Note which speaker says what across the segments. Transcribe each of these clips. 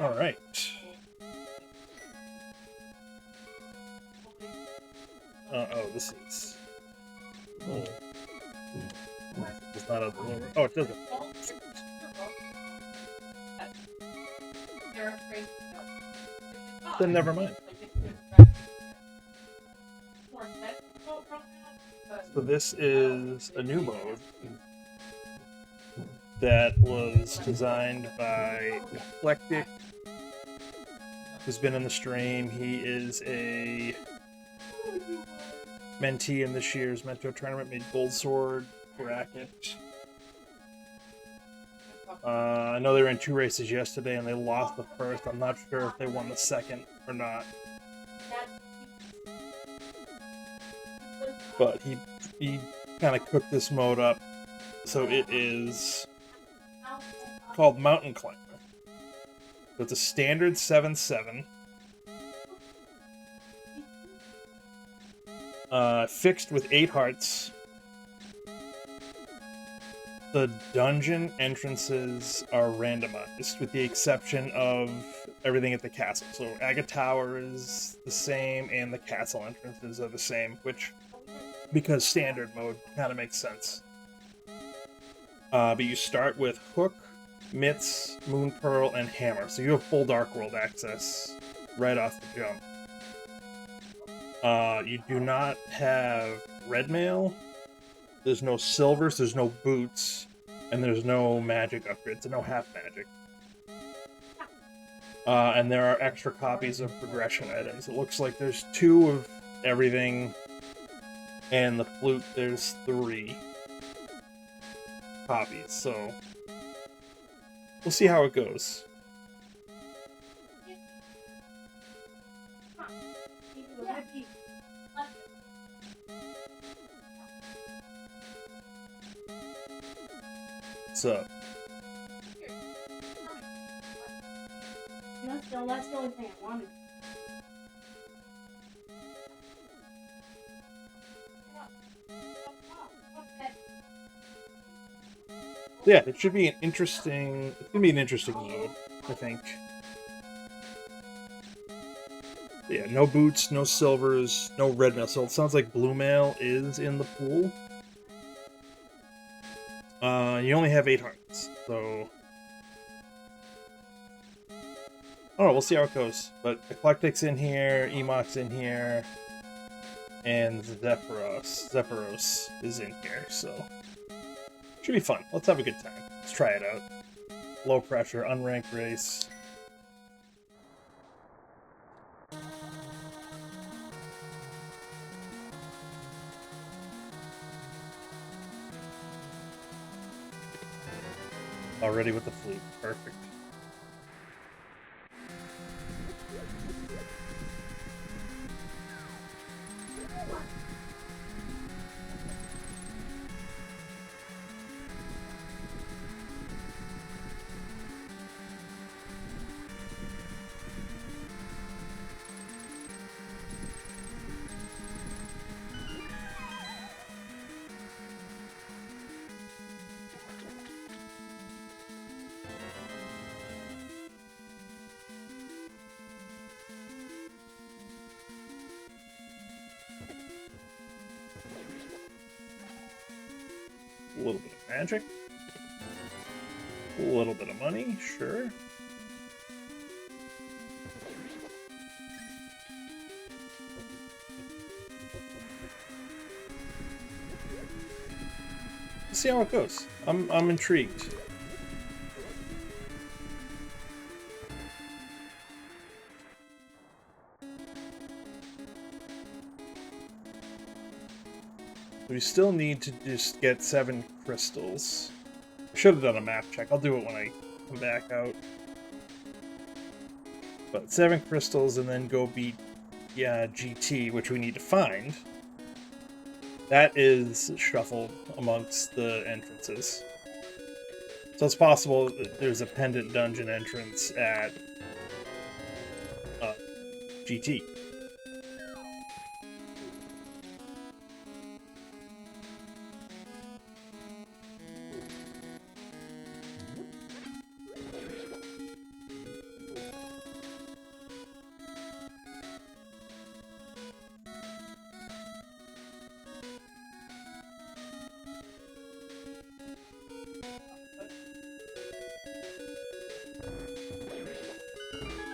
Speaker 1: All right. Oh, this is. Oh, it's not a. Oh, it doesn't. Then never mind. So this is a new mode that was designed by Eclectic, who's been in the stream. He is a mentee in this year's Mentor tournament, made Gold Sword bracket. I know they were in 2 races yesterday and they lost the first. I'm not sure if they won the second or not. But he kind of cooked this mode up. So it is called Mountain Climber. So it's a standard 7-7. Fixed with 8 hearts. The dungeon entrances are randomized, with the exception of everything at the castle. So Aga Tower is the same, and the castle entrances are the same, which, because standard mode, kind of makes sense. But you start with Hook, Mitts, Moon Pearl, and Hammer. So you have full Dark World access right off the jump. You do not have Red Mail. There's no silvers, there's no boots, and there's no magic upgrades, no half magic. And there are extra copies of progression items. It looks like there's 2 of everything, and the flute, there's 3 copies, so we'll see how it goes. So
Speaker 2: that's the only thing I wanted.
Speaker 1: yeah, it should be an interesting. It's gonna be an interesting mode, I think. Yeah, no boots, no silvers, no red mail. So it sounds like blue mail is in the pool. You only have 8 hearts, so oh, we'll see how it goes. But Eclectic's in here, Emok's in here, and Zephyros is in here, so should be fun. Let's have a good time. Let's try it out. Low pressure, unranked race. Already with the fleet. Perfect. A little bit of magic. A little bit of money, sure. Let's see how it goes. I'm intrigued. We still need to just get 7 crystals. I should have done a map check. I'll do it when I come back out. But 7 crystals and then go beat GT, which we need to find. That is shuffled amongst the entrances. So it's possible that there's a pendant dungeon entrance at GT.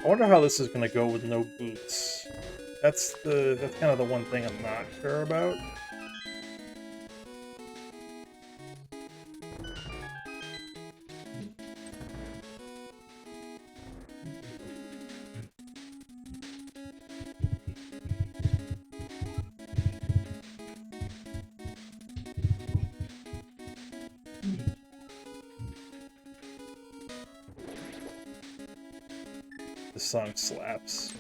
Speaker 1: I wonder how this is gonna go with no boots. That's kind of the one thing I'm not sure about. This song slaps.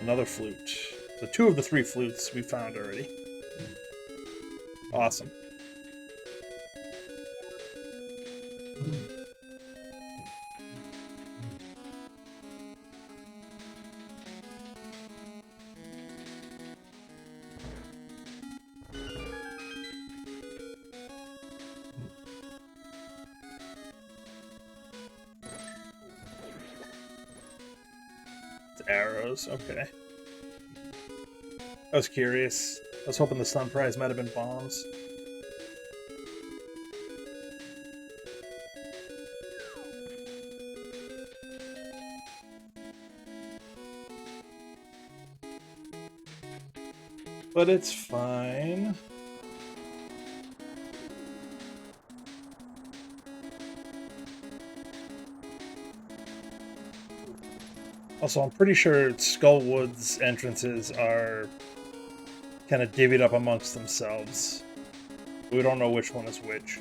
Speaker 1: Another flute. So 2 of the 3 flutes we found already. Awesome. It's arrows, okay. I was curious. I was hoping the stun prize might have been bombs. But it's fine. Also, I'm pretty sure Skullwood's entrances are kind of divvied up amongst themselves. We don't know which one is which.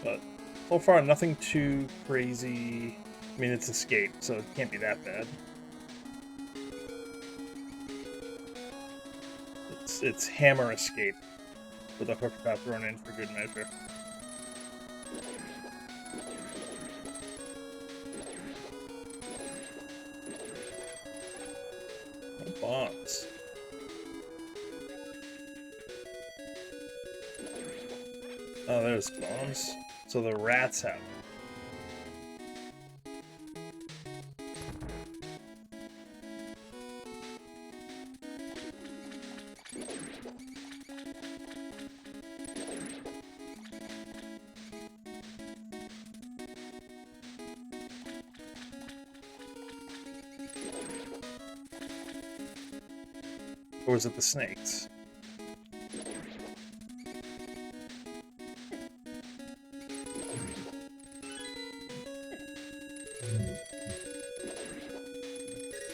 Speaker 1: But so far, nothing too crazy. I mean, it's escape, so it can't be that bad. It's hammer escape with a hook trap thrown in for good measure. No bombs. Oh, there's bombs. So the rats have them. Or is it the snakes?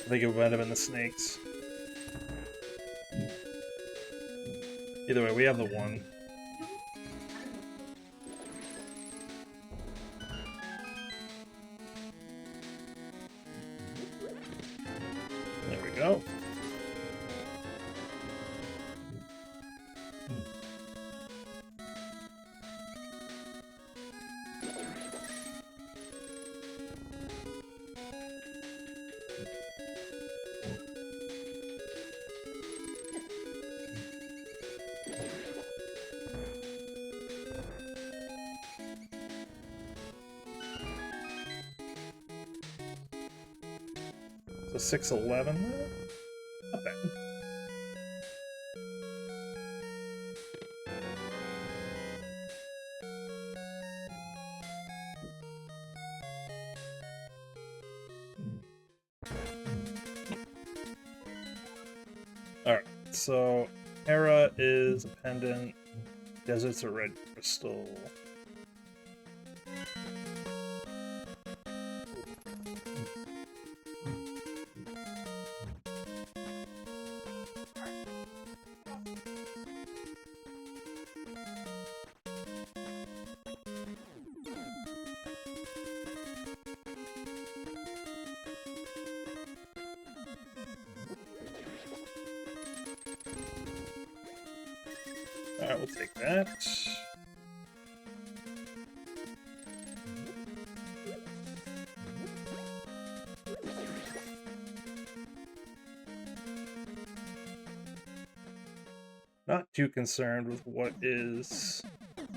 Speaker 1: I think it might have been the snakes. Either way, we have the one. There we go. So 611. Not bad. Alright, so Hera is a pendant. Desert's a red crystal. Alright, we'll take that. Not too concerned with what is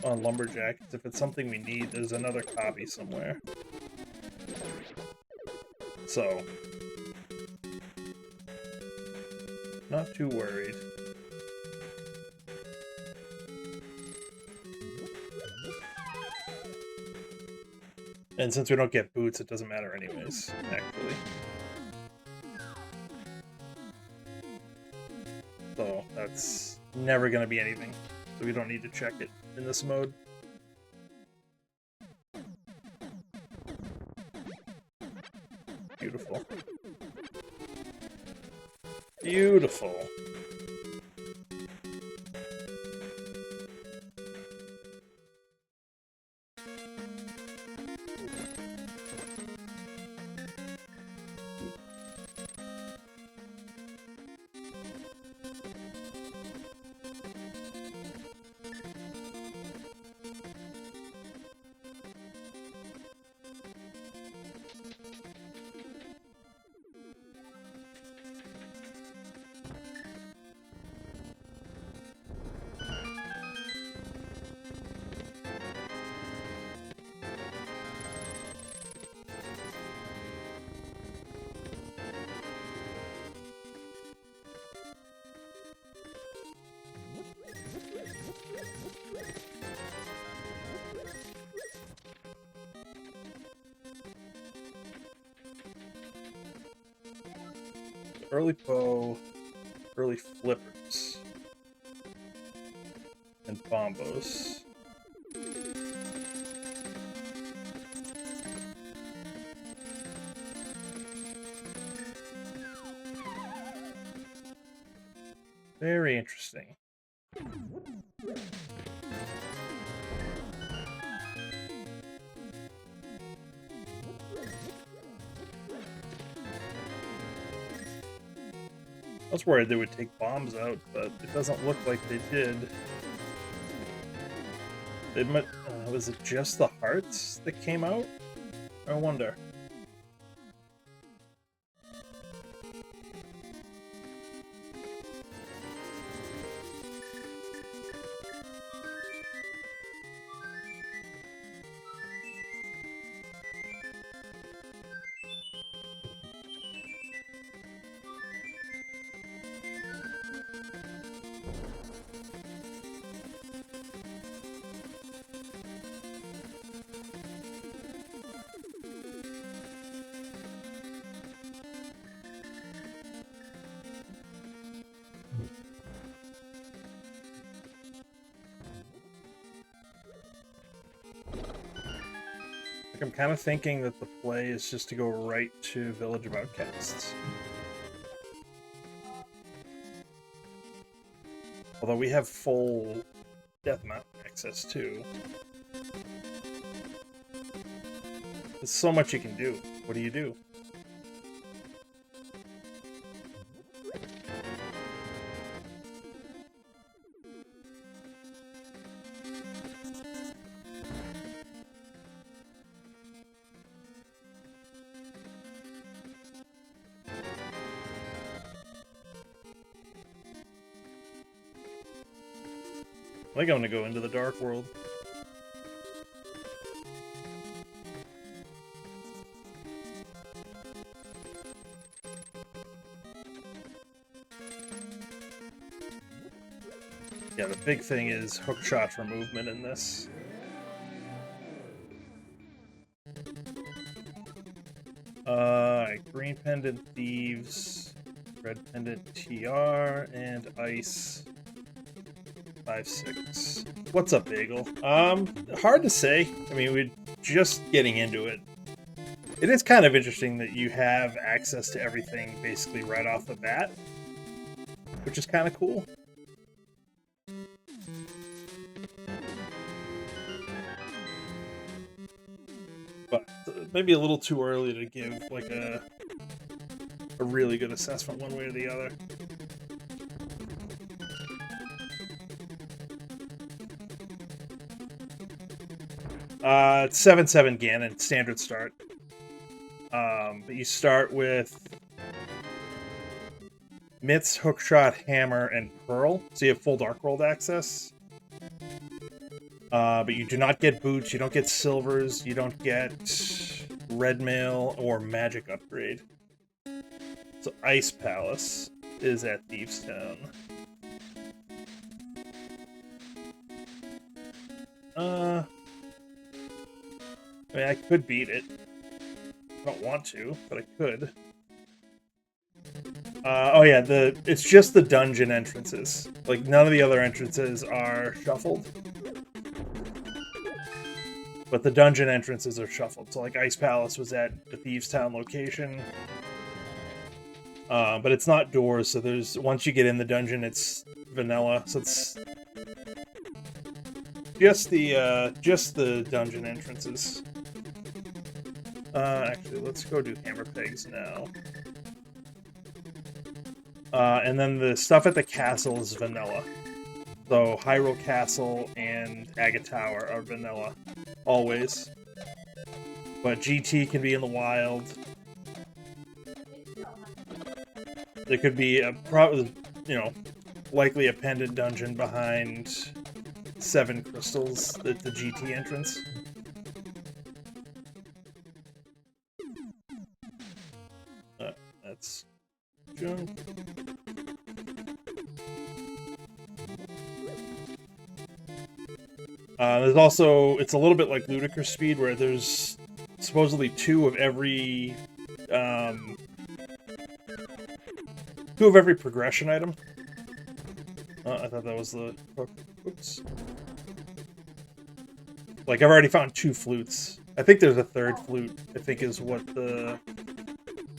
Speaker 1: on Lumberjack. If it's something we need, there's another copy somewhere. So, not too worried. And since we don't get boots, it doesn't matter anyways, actually. So, that's never going to be anything. So we don't need to check it in this mode. Beautiful. Beautiful. Early bow, early flippers, and bombos. Very interesting. I was worried they would take bombs out, but it doesn't look like they did. They might, was it just the hearts that came out? I wonder. I'm kind of thinking that the play is just to go right to Village of Outcasts. Although we have full Death Mountain access too. There's so much you can do. What do you do? I think I'm gonna go into the Dark World. Yeah, the big thing is hook shot for movement in this. Green Pendant Thieves, Red Pendant TR, and Ice 5-6. What's up, Bagel? Hard to say. I mean, we're just getting into it. It is kind of interesting that you have access to everything basically right off the bat, which is kind of cool. But maybe a little too early to give like a really good assessment one way or the other. It's 7/7 Ganon, standard start. But you start with Mitts, Hookshot, Hammer, and Pearl. So you have full Dark World access. But you do not get boots, you don't get silvers, you don't get red mail or magic upgrade. So Ice Palace is at Thieves Town. I mean, I could beat it. I don't want to, but I could. Oh yeah, it's just the dungeon entrances. Like, none of the other entrances are shuffled. But the dungeon entrances are shuffled. So, like, Ice Palace was at the Thieves Town location. But it's not doors, so there's... Once you get in the dungeon, it's vanilla. So it's... just the dungeon entrances. Actually, let's go do Hammer Pegs now. And then the stuff at the castle is vanilla. So Hyrule Castle and Agate Tower are vanilla. Always. But GT can be in the wild. There could be a likely a pendant dungeon behind 7 crystals at the GT entrance. That's junk. There's also, it's a little bit like Ludicrous Speed, where there's supposedly 2 of every progression item. I thought that was the hook. Oops. Like, I've already found 2 flutes. I think there's a 3rd flute, I think is what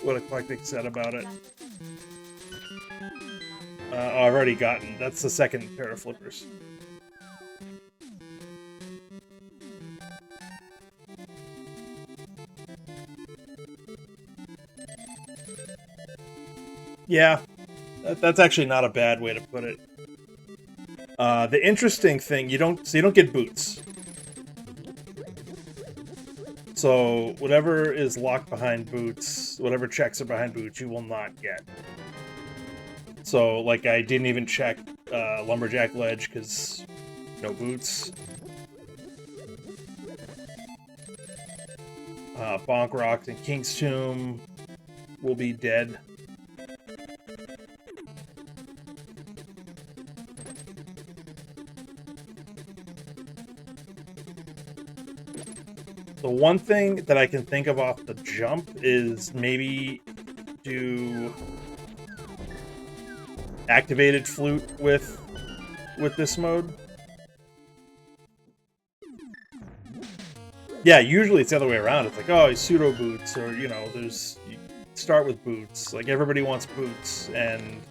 Speaker 1: Eclectic said about it. I've already gotten, that's the 2nd pair of flippers. Yeah, that's actually not a bad way to put it. The interesting thing, you don't get boots. So whatever is locked behind boots, whatever checks are behind boots, you will not get. So, like, I didn't even check Lumberjack Ledge because no boots. Bonk Rocks and King's Tomb will be dead. The one thing that I can think of off the jump is maybe do activated flute with this mode. Yeah, usually it's the other way around. It's like, oh, pseudo boots, or, you know, you start with boots. Like, everybody wants boots, and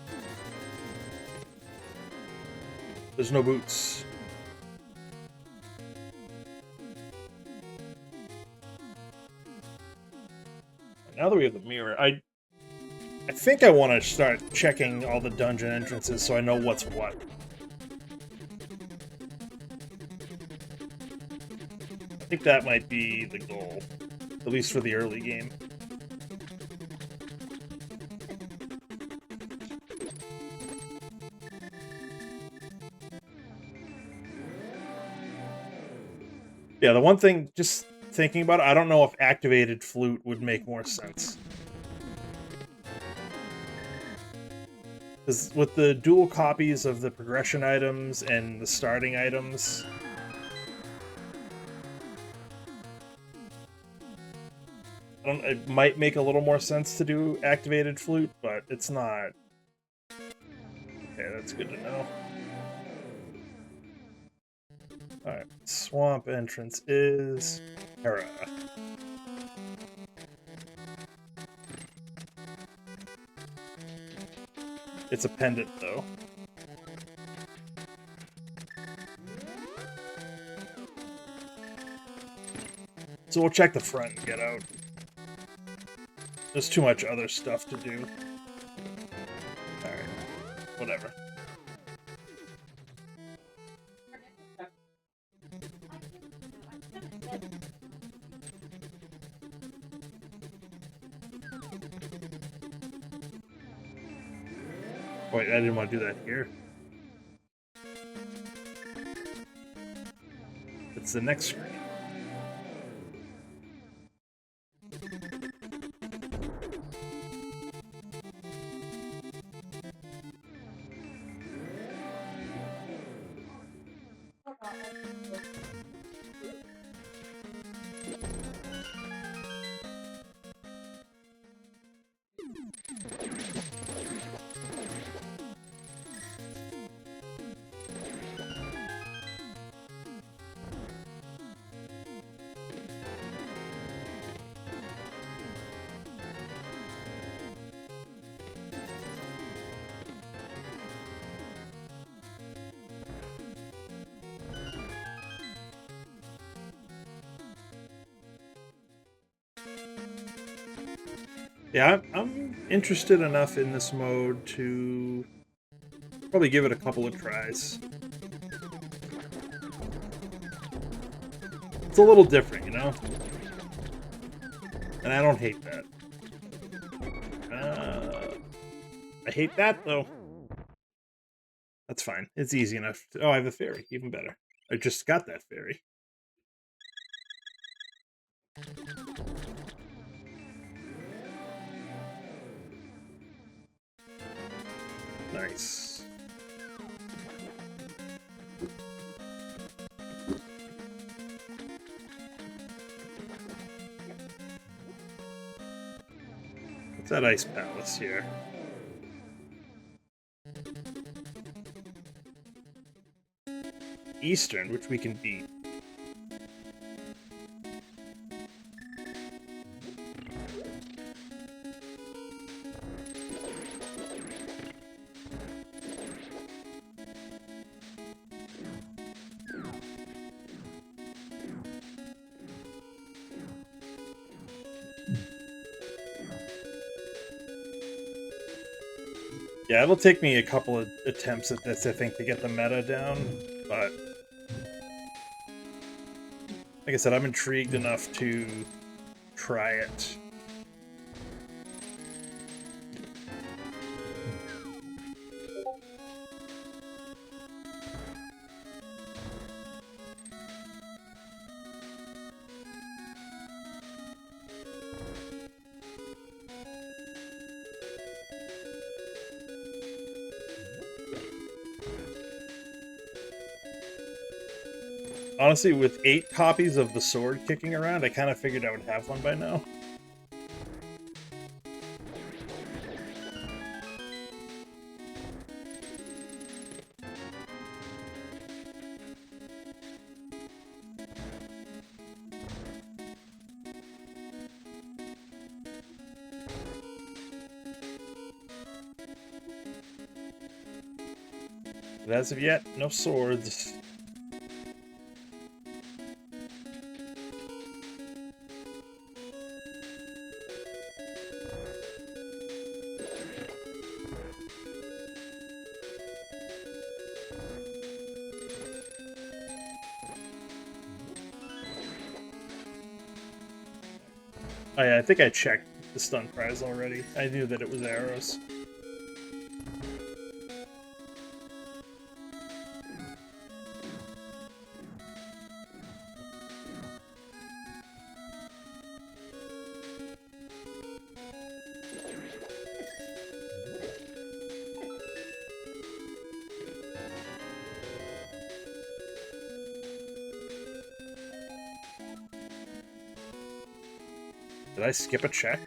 Speaker 1: there's no boots. Now that we have the mirror, I think I want to start checking all the dungeon entrances so I know what's what. I think that might be the goal, at least for the early game. Yeah, the one thing, just thinking about it, I don't know if activated flute would make more sense. Because with the dual copies of the progression items and the starting items, it might make a little more sense to do activated flute, but it's not. Okay, that's good to know. Alright, swamp entrance is Hera. It's a pendant, though. So we'll check the front and get out. There's too much other stuff to do. Alright, whatever. wait, I didn't want to do that here. It's the next screen. Yeah, I'm interested enough in this mode to probably give it a couple of tries. It's a little different, you know? And I don't hate that. I hate that, though. That's fine. It's easy enough. Oh, I have a fairy. Even better. I just got that fairy. Nice. What's that ice palace here? Eastern, which we can beat. Yeah, it'll take me a couple of attempts at this, I think, to get the meta down, but like I said, I'm intrigued enough to try it. Honestly, with 8 copies of the sword kicking around, I kind of figured I would have one by now. But as of yet, no swords. Oh yeah, I think I checked the stun prize already. I knew that it was arrows. Did I skip a check?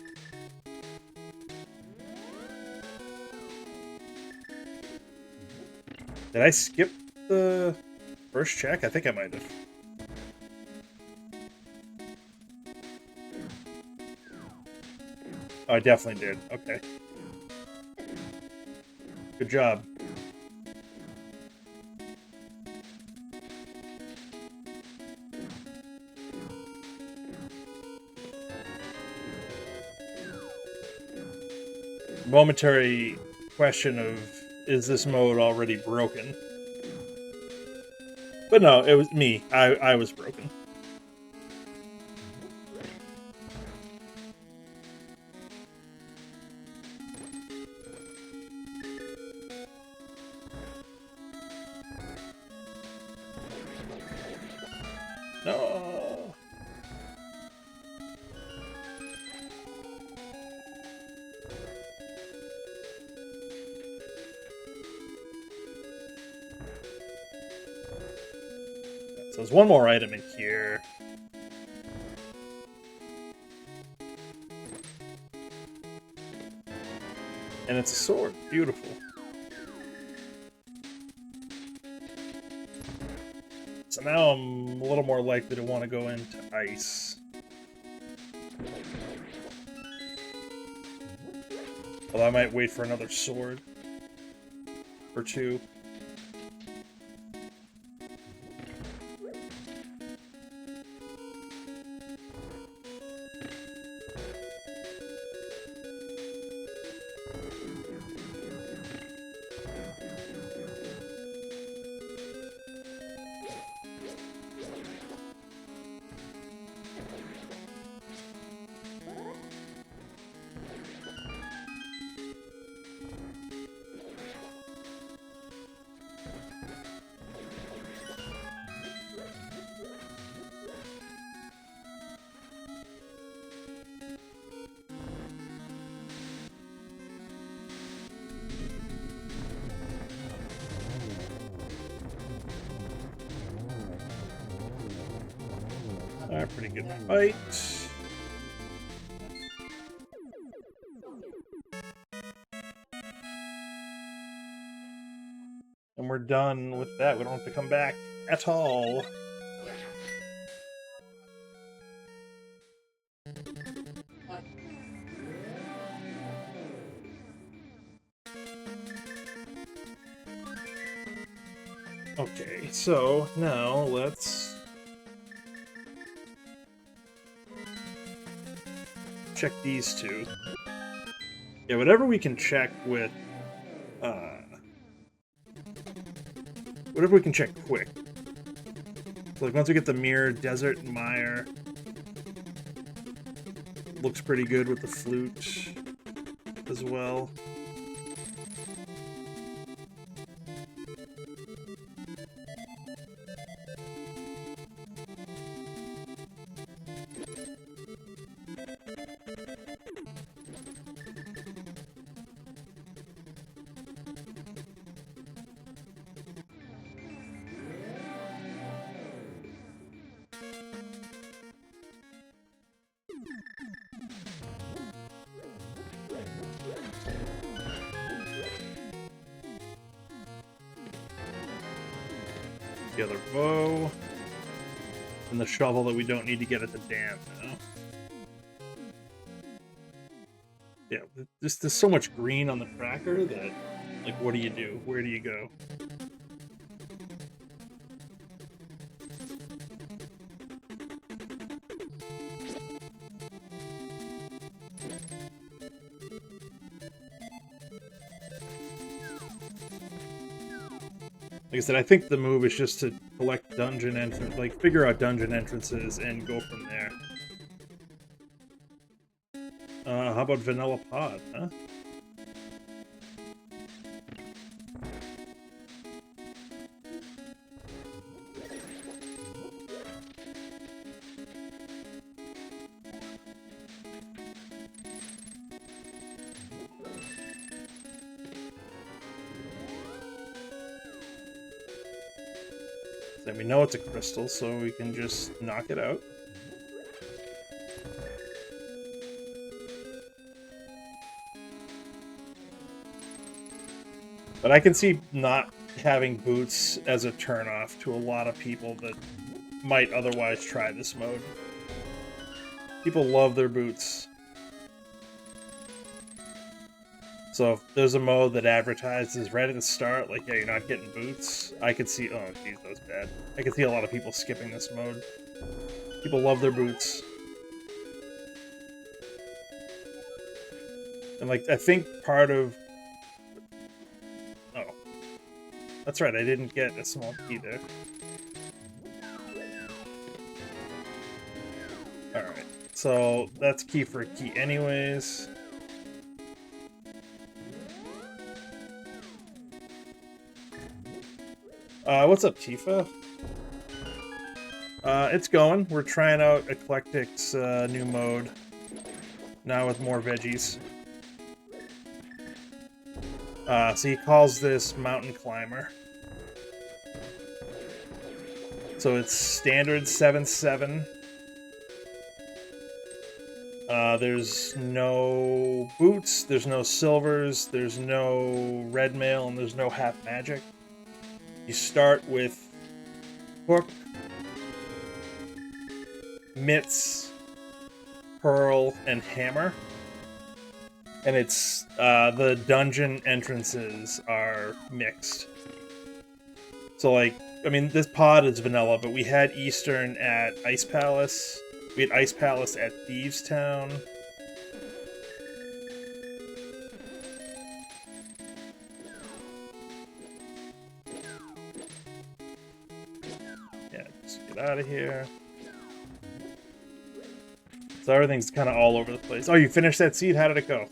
Speaker 1: Did I skip the first check? I think I might have. Oh, I definitely did. Okay. Good job. Momentary question of, is this mode already broken? But no, it was me. I was broken. there's one more item in here. And it's a sword. Beautiful. So now I'm a little more likely to want to go into ice. Although I might wait for another sword or two. Pretty good fight. And we're done with that. We don't have to come back at all. Okay, so now let's check these two. Yeah, whatever we can check with, whatever we can check quick. So, like, once we get the mirror, Desert Mire looks pretty good with the flute as well. The other bow, and the shovel that we don't need to get at the dam now. Yeah, there's so much green on the tracker that, like, what do you do? Where do you go? Like I said, I think the move is just to collect dungeon entrance, like figure out dungeon entrances and go from there. How about Vanilla Pod, huh? And we know it's a crystal, so we can just knock it out. But I can see not having boots as a turnoff to a lot of people that might otherwise try this mode. People love their boots. So if there's a mode that advertises right at the start, like, yeah, you're not getting boots, I could see, oh, geez, that was bad. I could see a lot of people skipping this mode. People love their boots. And, like, I think part of... Oh. That's right, I didn't get a small key there. Alright, so that's key for a key anyways. What's up, Tifa? It's going. We're trying out Eclectic's new mode. Now with more veggies. So he calls this Mountain Climber. So it's standard 7/7. There's no boots, there's no silvers, there's no red mail, and there's no half magic. You start with hook, mitts, pearl, and hammer. And it's the dungeon entrances are mixed. So like, I mean, this pod is vanilla, but we had Eastern at Ice Palace. We had Ice Palace at Thieves Town. Yeah, just get out of here. So everything's kind of all over the place. Oh, you finished that seed? How did it go?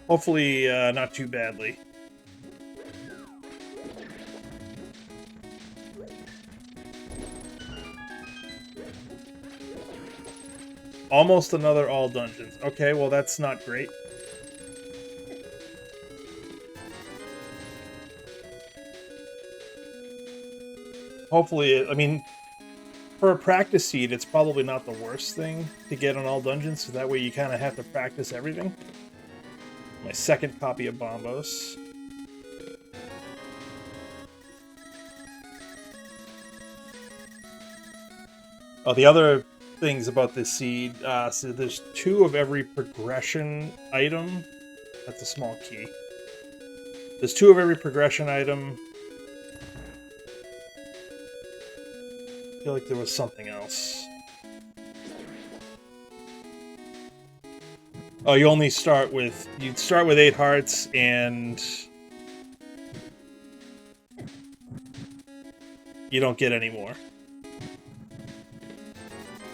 Speaker 1: Hopefully, not too badly. Almost another all dungeons. Okay, well that's not great. Hopefully, I mean, for a practice seed, it's probably not the worst thing to get on all dungeons, so that way you kind of have to practice everything. My second copy of Bombos. Oh, the other things about this seed, so there's 2 of every progression item. That's a small key. There's 2 of every progression item. I feel like there was something else. Oh, you only start with... You'd start with 8 hearts, and... you don't get any more.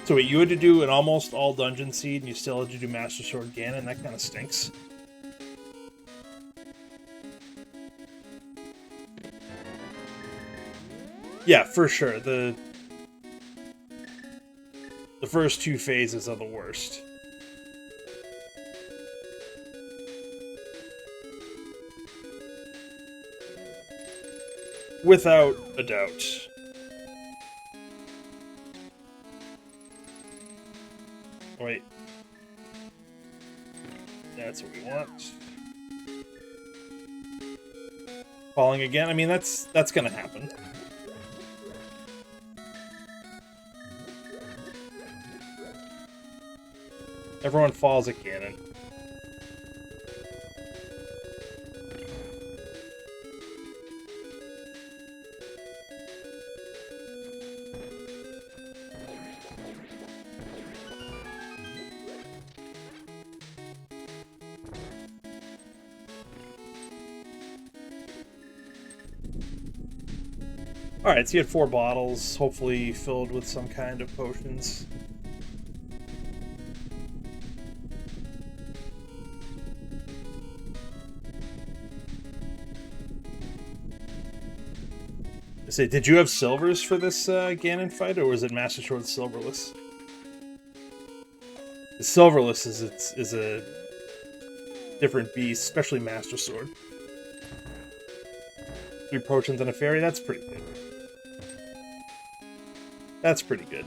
Speaker 1: So wait, you had to do an almost all dungeon seed, and you still had to do Master Sword Ganon? That kind of stinks. Yeah, for sure. The first 2 phases are the worst. Without a doubt. Wait. That's what we want. Falling again? I mean, that's gonna happen. Everyone falls at Ganon. Alright, so you had 4 bottles, hopefully filled with some kind of potions. Say, did you have silvers for this Ganon fight, or was it Master Sword silverless? The silverless is a different beast, especially Master Sword. 3 potions and a fairy, that's pretty good. That's pretty good.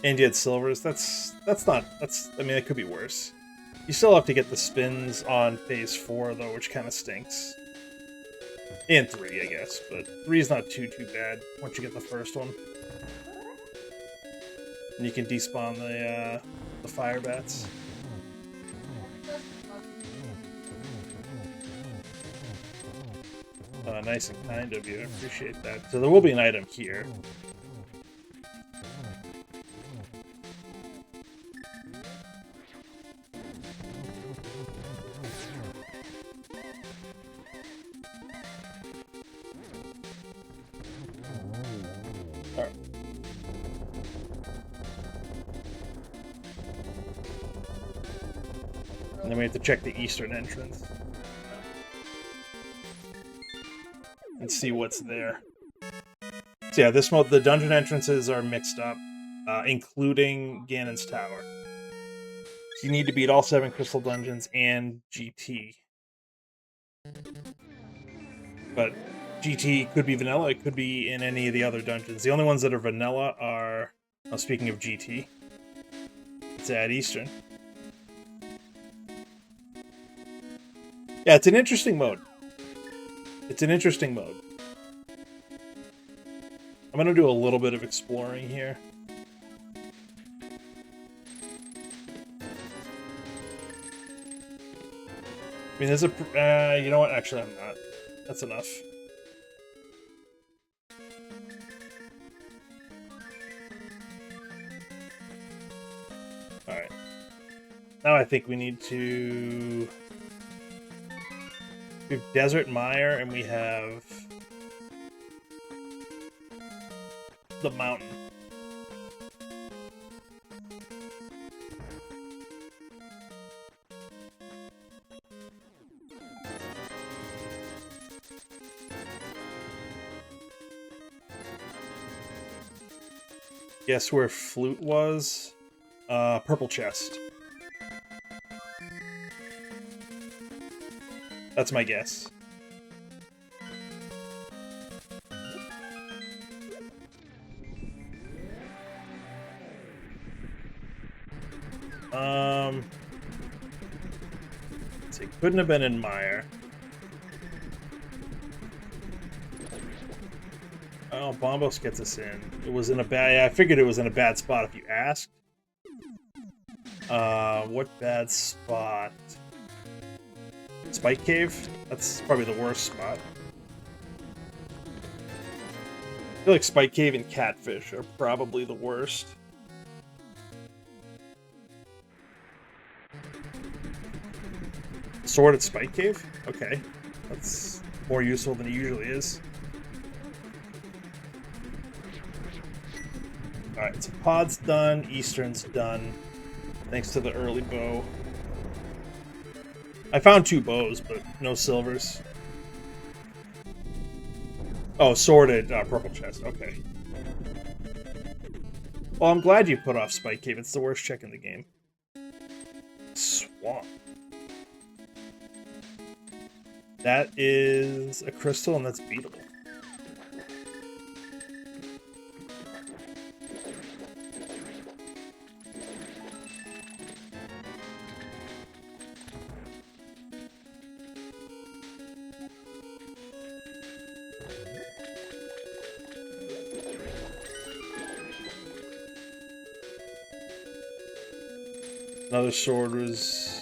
Speaker 1: And you had silvers. That's not. I mean, it could be worse. You still have to get the spins on phase 4 though, which kind of stinks. And 3, I guess, but 3 is not too bad once you get the first one. And you can despawn the fire bats. Nice and kind of you. I appreciate that. So there will be an item here. Alright. And then we have to check the eastern entrance. and see what's there. So yeah, this mode, the dungeon entrances are mixed up, including Ganon's Tower. So you need to beat all 7 crystal dungeons and GT. But GT could be vanilla, it could be in any of the other dungeons. The only ones that are vanilla are, oh, speaking of GT, it's at Eastern. Yeah, it's an interesting mode. It's an interesting mode. I'm going to do a little bit of exploring here. I mean, there's a... you know what? Actually, I'm not. That's enough. Alright. Now I think we need to... We have Desert Mire, and we have... the mountain. Guess where Flute was? Purple chest. That's my guess. It couldn't have been in Mire. Oh, Bombos gets us in. It was in a bad... Yeah, I figured it was in a bad spot if you asked. What bad spot? Spike Cave? That's probably the worst spot. I feel like Spike Cave and Catfish are probably the worst. Sword at Spike Cave? Okay. That's more useful than it usually is. Alright, so Pod's done, Eastern's done. Thanks to the early bow. I found 2 bows, but no silvers. Oh, sword at Purple Chest, okay. Well, I'm glad you put off Spike Cave. It's the worst check in the game. Swamp. That is a crystal, and that's beatable. Another sword was...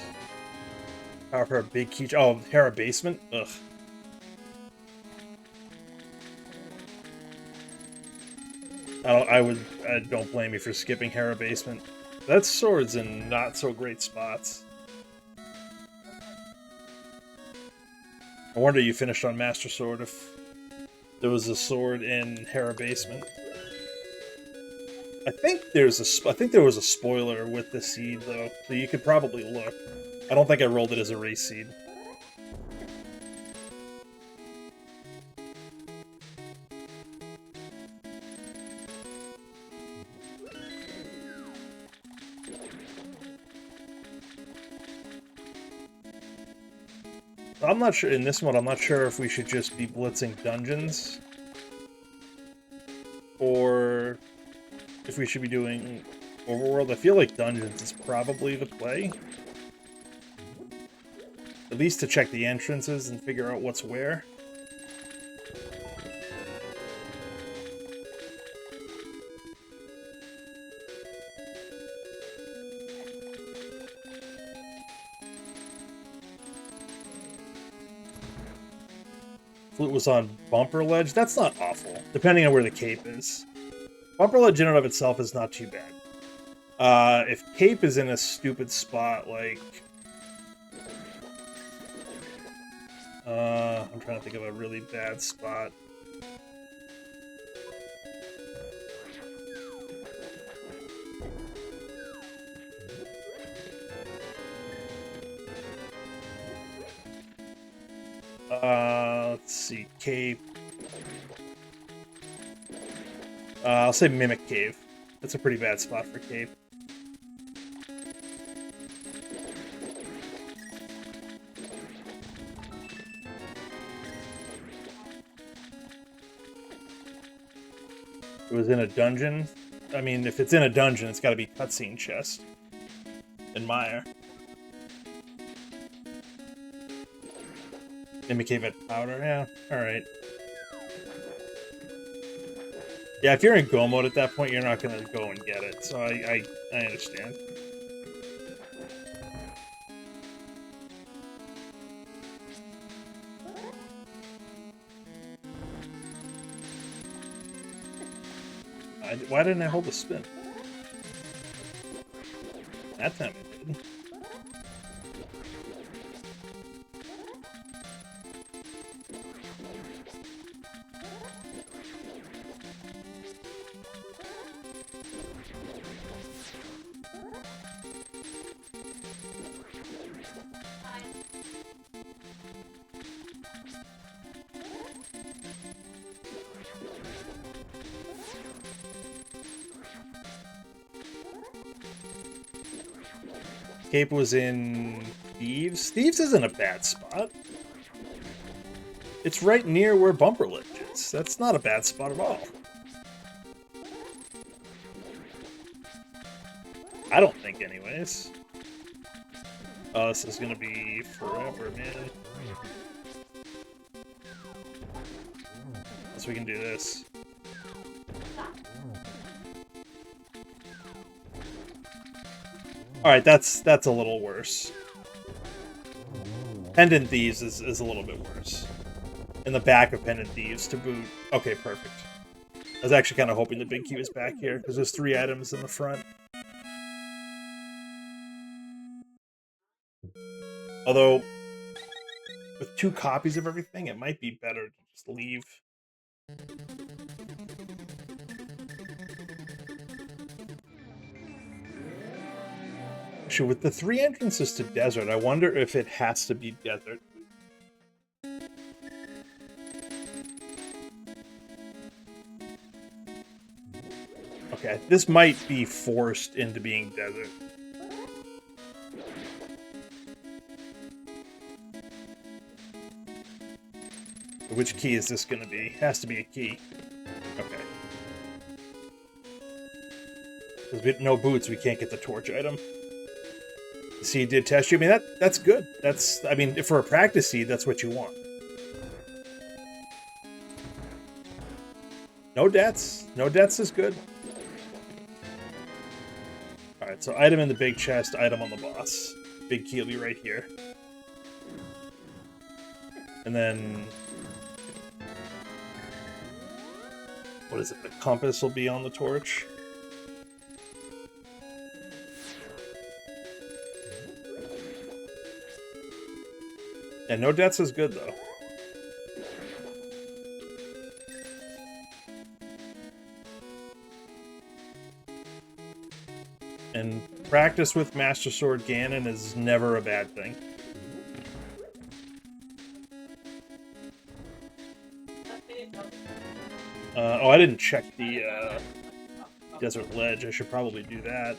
Speaker 1: Power for a big key... Oh, Hera Basement? Ugh. I don't blame you for skipping Hera Basement. That sword's in not so great spots. I wonder you finished on Master Sword if there was a sword in Hera Basement. I think there was a spoiler with the seed though, so you could probably look. I don't think I rolled it as a race seed. I'm not sure in this one. I'm not sure if we should just be blitzing dungeons, or if we should be doing overworld. I feel like dungeons is probably the play. At least to check the entrances and figure out what's where. Flute was on Bumper Ledge. That's not awful, depending on where the cape is. Bumper Ledge in and of itself is not too bad. If cape is in a stupid spot, like... I'm trying to think of a really bad spot. Let's see, cape. I'll say Mimic Cave. That's a pretty bad spot for cave. It was in a dungeon. I mean, if it's in a dungeon, it's got to be cutscene chest. And Mire. Mimic Cave at Powder, yeah, alright. Yeah, if you're in go mode at that point, you're not gonna go and get it, so I understand. Why didn't I hold the spin? That time I did. Cape was in Thieves. Thieves isn't a bad spot. It's right near where Bumper Ledge is. That's not a bad spot at all. I don't think, anyways. Oh, this is gonna be forever, man. So we can do this. Alright, that's a little worse. Pendant Thieves is a little bit worse. In the back of Pendant Thieves to boot. Okay, perfect. I was actually kind of hoping the big key was back here, because there's 3 items in the front. Although, with 2 copies of everything, it might be better to just leave. Actually, with the 3 entrances to Desert, I wonder if it has to be Desert. Okay, this might be forced into being Desert. Which key is this going to be? Has to be a key. Okay. Because with no boots, we can't get the torch item. The seed did test you. I mean, that's good. That's, I mean, for a practice seed, that's what you want. No debts. No debts is good. Alright, so item in the big chest, item on the boss. Big key will be right here. And then... what is it? The compass will be on the torch. Yeah, no debts is good, though. And practice with Master Sword Ganon is never a bad thing. Oh, I didn't check the Desert Ledge. I should probably do that.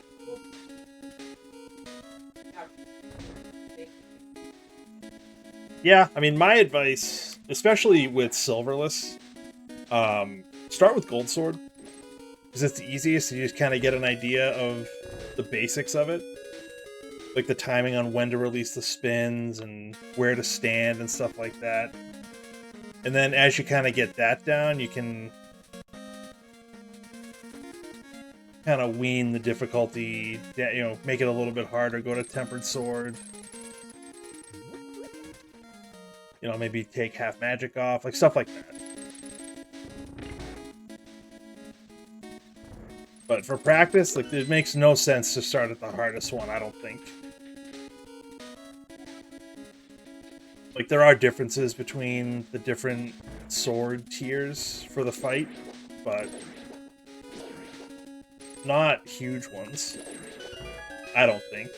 Speaker 1: Yeah, I mean, my advice, especially with Silverless, start with Gold Sword. Because it's the easiest, you just kind of get an idea of the basics of it. Like the timing on when to release the spins and where to stand and stuff like that. And then as you kind of get that down, you can kind of wean the difficulty, you know, make it a little bit harder, go to Tempered Sword. You know, maybe take half magic off, like stuff like that. But for practice, like, it makes no sense to start at the hardest one, I don't think. Like, there are differences between the different sword tiers for the fight, but not huge ones, I don't think.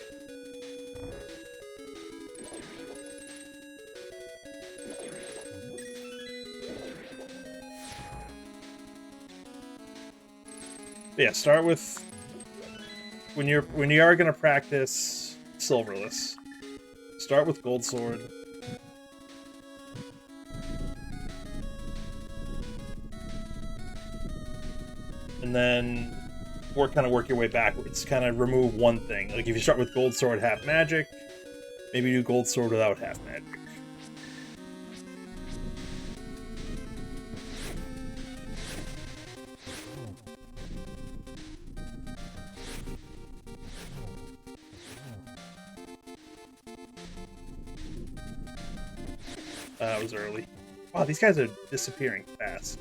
Speaker 1: But yeah, start with when you are gonna practice Silverless. Start with Gold Sword. And then work your way backwards. Kind of remove one thing. Like if you start with Gold Sword half magic, maybe do Gold Sword without half magic. That was early. Wow, these guys are disappearing fast.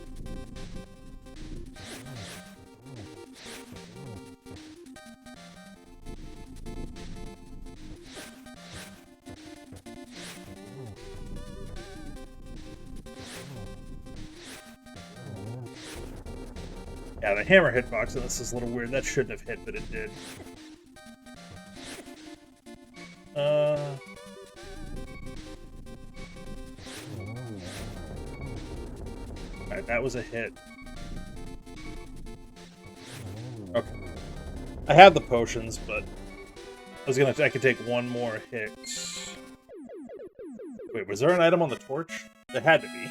Speaker 1: Yeah, the hammer hitbox on this is a little weird. That shouldn't have hit, but it did. Alright, that was a hit. Okay. I have the potions, but I could take one more hit. Wait, was there an item on the torch? There had to be.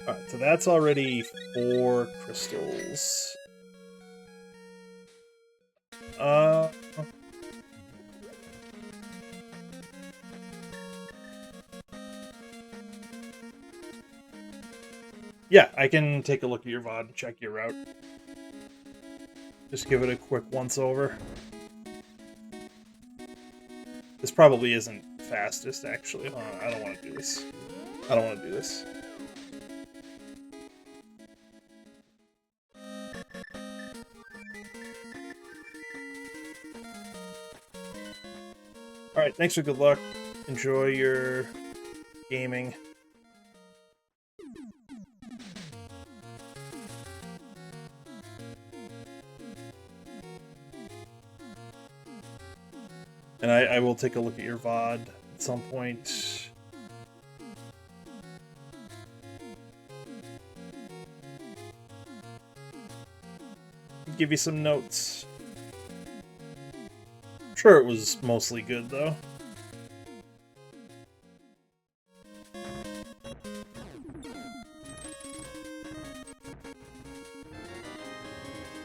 Speaker 1: Alright, so that's already 4 crystals. Yeah, I can take a look at your VOD and check your route. Just give it a quick once-over. This probably isn't fastest, actually. Hold on, I don't want to do this. I don't want to do this. Alright, thanks for good luck. Enjoy your gaming. And I will take a look at your VOD at some point. Give you some notes. I'm sure it was mostly good, though.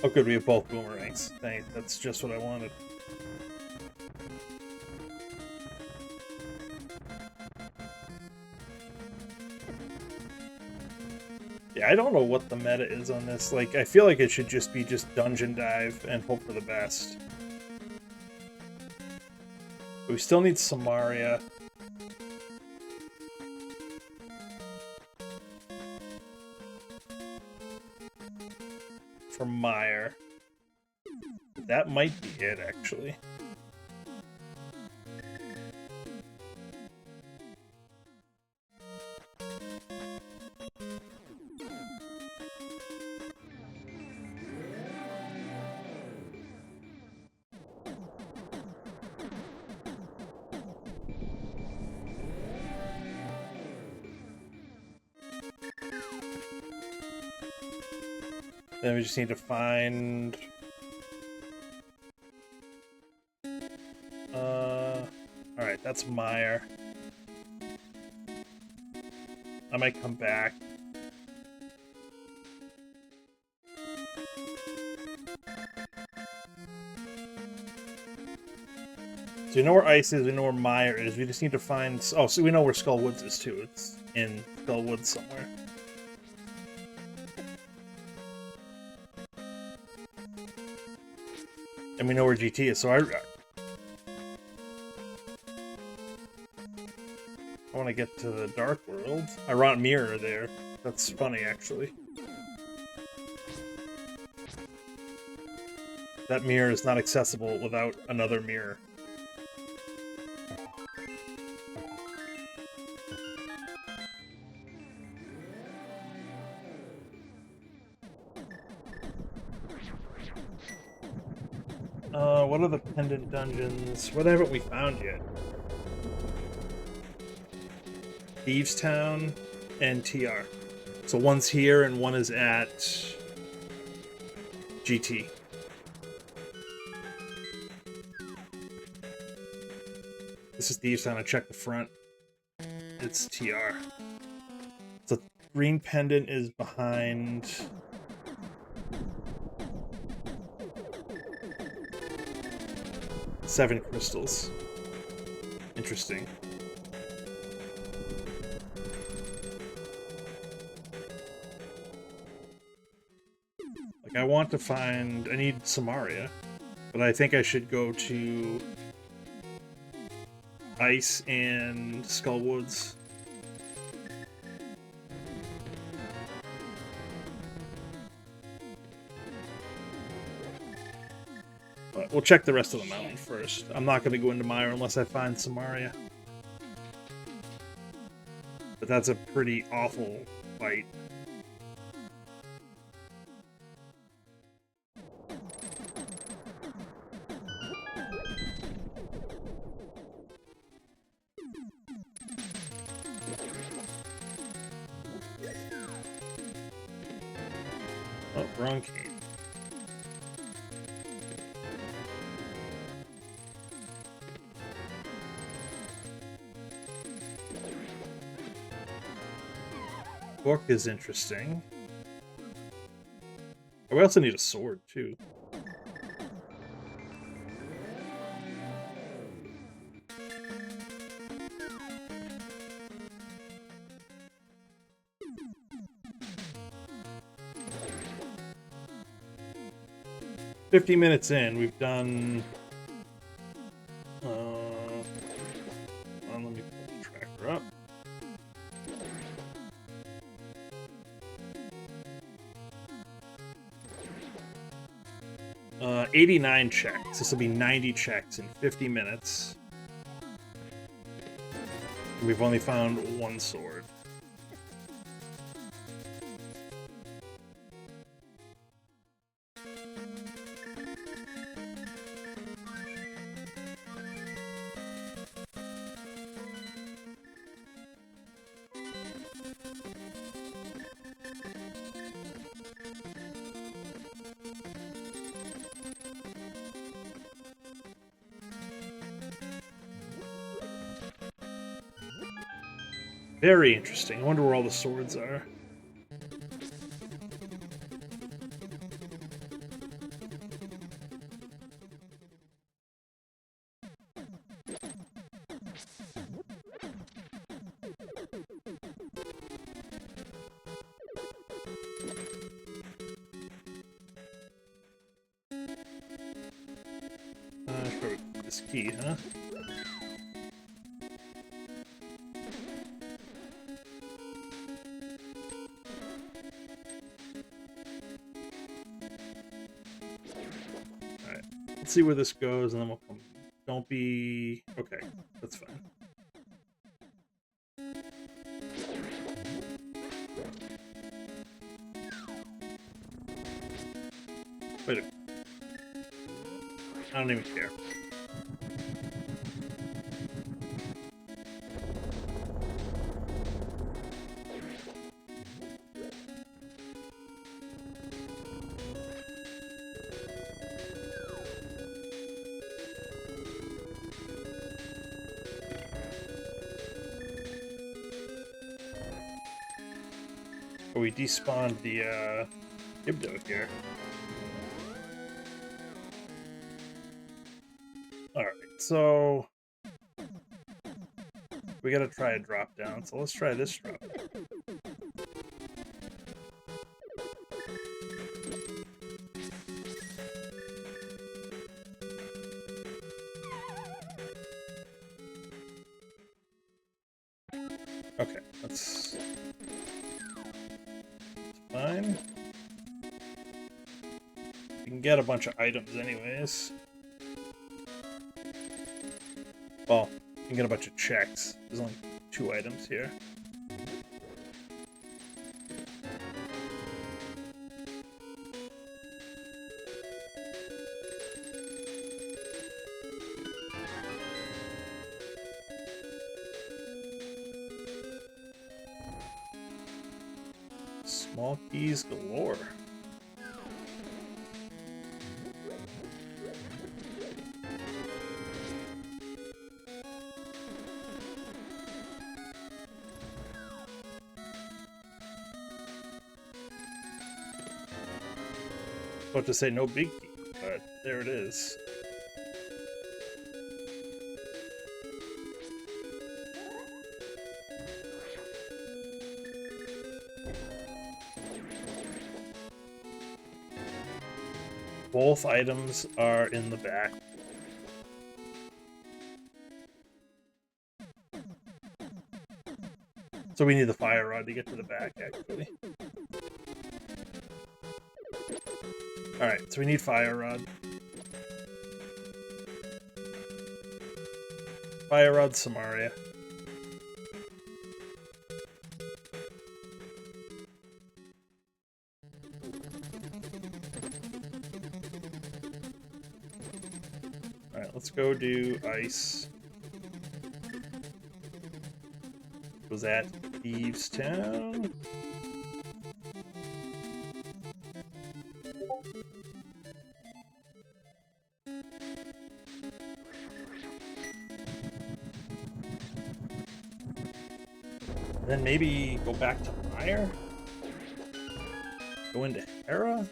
Speaker 1: Oh good, we have both boomerangs. Thanks, that's just what I wanted. Yeah, I don't know what the meta is on this. Like, I feel like it should just be dungeon dive and hope for the best. But we still need Samaria. For Meyer. That might be it, actually. Then we just need to find... Alright, that's Meyer. I might come back. So we know where Ice is, we know where Meyer is, we just need to find... Oh, so we know where Skull Woods is too. It's in Skull Woods somewhere. And we know where GT is, so I want to get to the Dark World. I want Mirror there. That's funny, actually. That mirror is not accessible without another mirror. What are the pendant dungeons? What haven't we found yet? Thieves Town and TR. So one's here and one is at GT. This is Thieves Town. I check the front. It's TR. So green pendant is behind. Seven crystals. Interesting. Like, I want to find... I need Samaria, but I think I should go to Ice and Skullwoods. But we'll check the rest of the mountain first. I'm not going to go into Myra unless I find Samaria. But that's a pretty awful fight. Oh, wrong cave. Book is interesting. Oh, we also need a sword, too. $50 in, we've done... let me pull the tracker up. Uh, 89 checks. This will be 90 checks in 50 minutes. We've only found one sword. Very interesting. I wonder where all the swords are. Probably this key, huh? Let's see where this goes, and then we'll come. Don't be... Okay, that's fine. Wait a minute. I don't even care. Oh, we despawned the Hibdo here. Alright, so we gotta try a drop down, so let's try this drop down. Okay, that's fine. You can get a bunch of items anyways. Well, you can get a bunch of checks. There's only 2 items here. Small keys galore. About to say no big key, but there it is. Both items are in the back. So we need the fire rod to get to the back, actually. Alright, so we need fire rod. Fire rod, Samaria. Alright, let's go do ice. Was that Thieves Town? Then maybe go back to Mire? Go into Hera?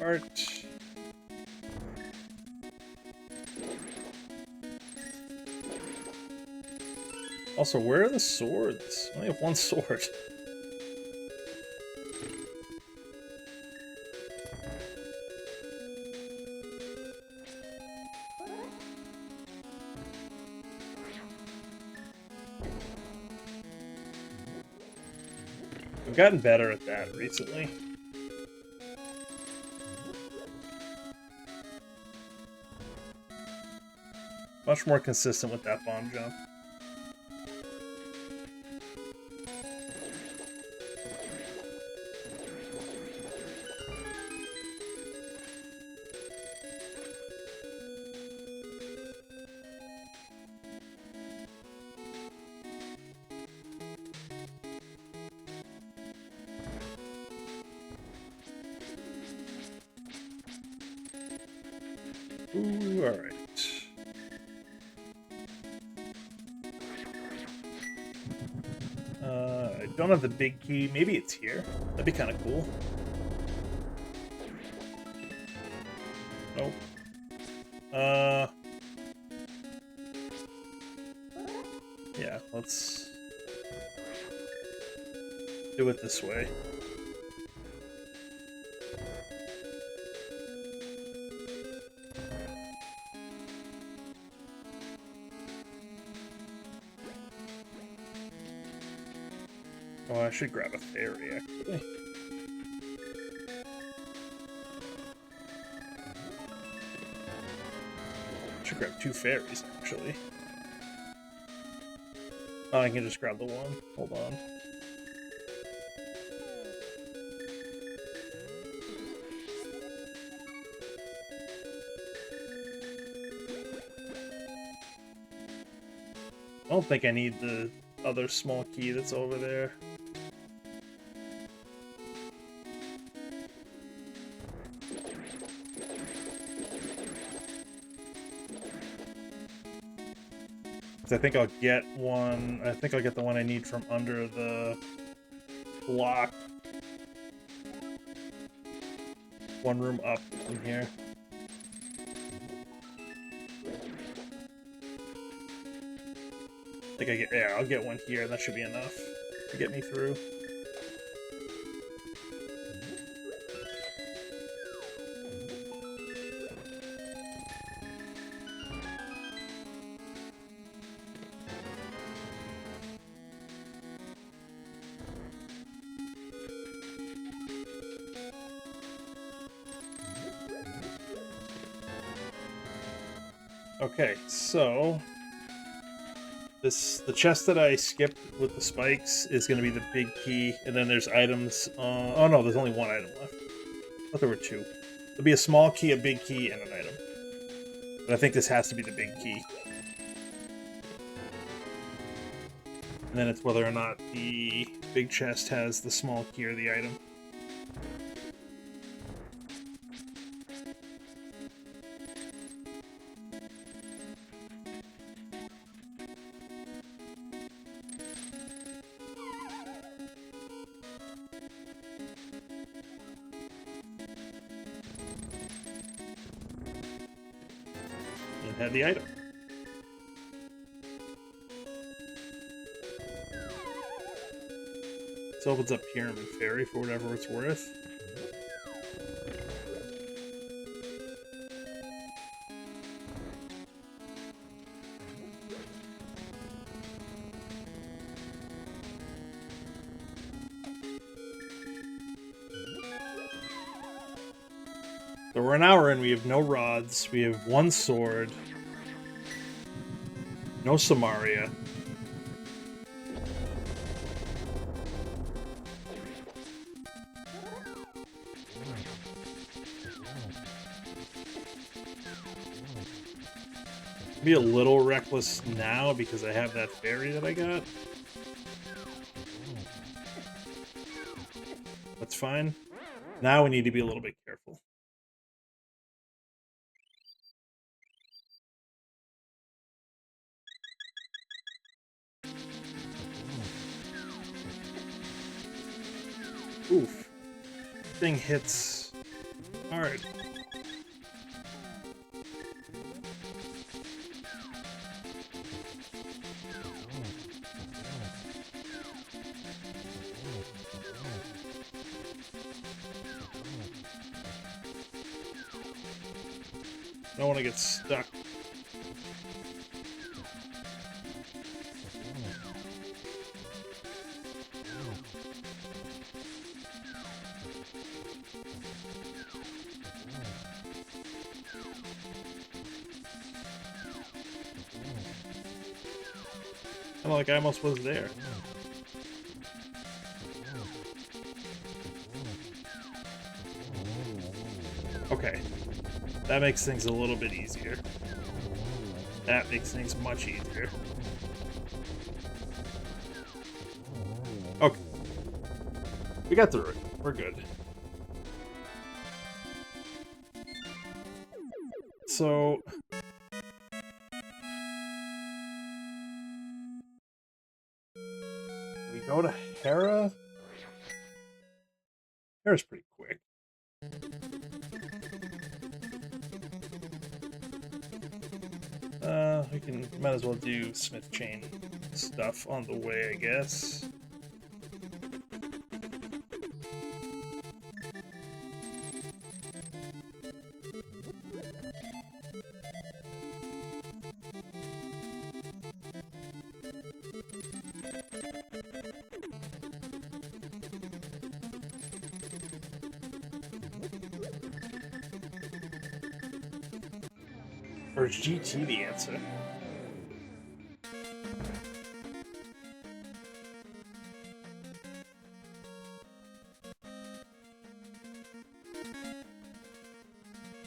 Speaker 1: Art. Also, where are the swords? I only have one sword. I've gotten better at that recently. Much more consistent with that bomb jump. Ooh, alright. I don't have the big key. Maybe it's here. That'd be kind of cool. Nope. Yeah, let's do it this way. Oh, I should grab a fairy, actually. I should grab 2 fairies, actually. Oh, I can just grab the one. Hold on. I don't think I need the other small key that's over there. 'Cause I think I'll get one. I think I'll get the one I need from under the block. One room up from here. I think I get. Yeah, I'll get one here. That should be enough to get me through. Okay, so the chest that I skipped with the spikes is going to be the big key, and then there's items. Oh no, there's only one item left. I thought there were two. There'll be a small key, a big key, and an item. But I think this has to be the big key. And then it's whether or not the big chest has the small key or the item. Had the item. This opens up Pyramid Fairy for whatever it's worth. So we're an hour in, we have no rods, we have one sword, no Samaria. Be a little reckless now because I have that fairy that I got. That's fine. Now we need to be a little bit careful. Oof. Thing hits hard. I don't want to get stuck. Kind of like I almost was there. Okay. That makes things a little bit easier. That makes things much easier. Okay. We got through it. We're good. So... we go to Hera? Hera's pretty quick. We might as well do Smith Chain stuff on the way, I guess. Or is GT the answer?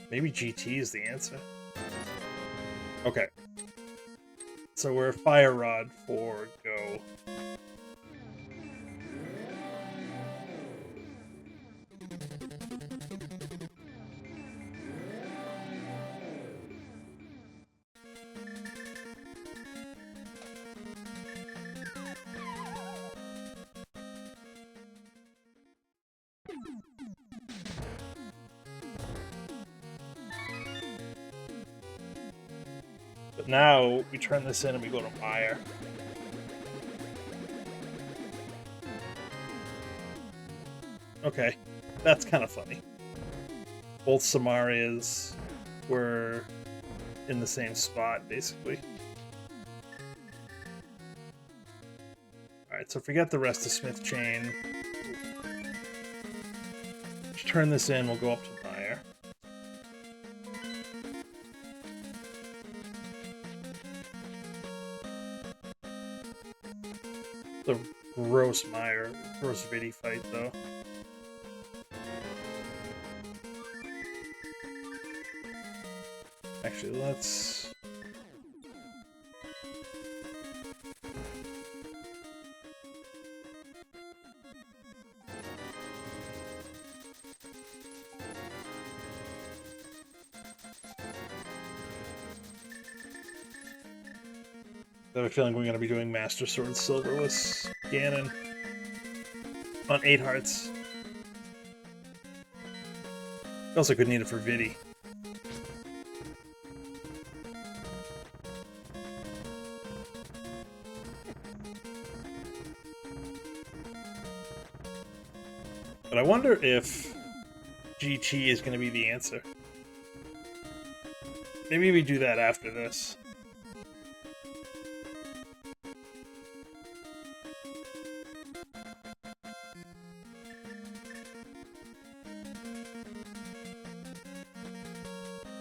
Speaker 1: Maybe GT is the answer. Okay. So we're Fire Rod for go. But now we turn this in and we go to Mire. Okay, that's kind of funny. Both Samarias were in the same spot, basically. Alright, so forget the rest of Smith Chain. Just turn this in, we'll go up to Mire. The gross Mire, gross Vidi fight, though. Actually, let's... I have a feeling we're going to be doing Master Sword Silverless Ganon on 8 hearts. Also could need it for Vidi. But I wonder if Chi is going to be the answer. Maybe we do that after this.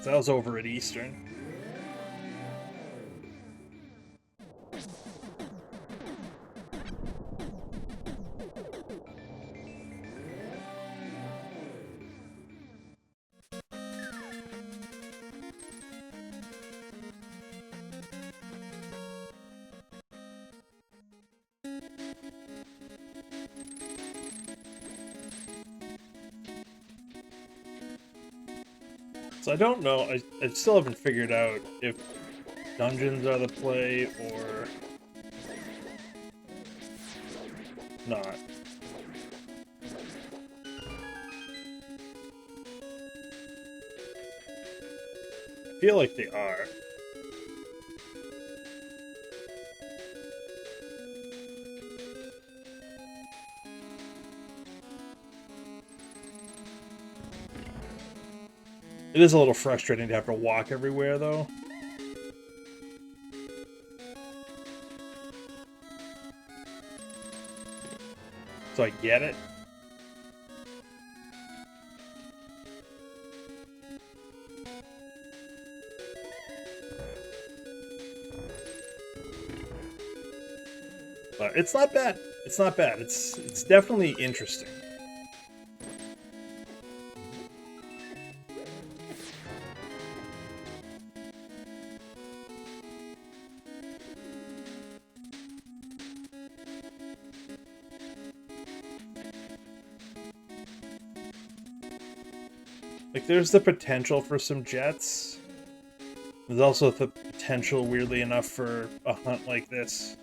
Speaker 1: So that was over at Eastern. So I don't know, I still haven't figured out if dungeons are the play or not. I feel like they are. It is a little frustrating to have to walk everywhere, though. So I get it. But it's not bad. It's not bad. It's definitely interesting. Like, there's the potential for some jets. There's also the potential, weirdly enough, for a hunt like this.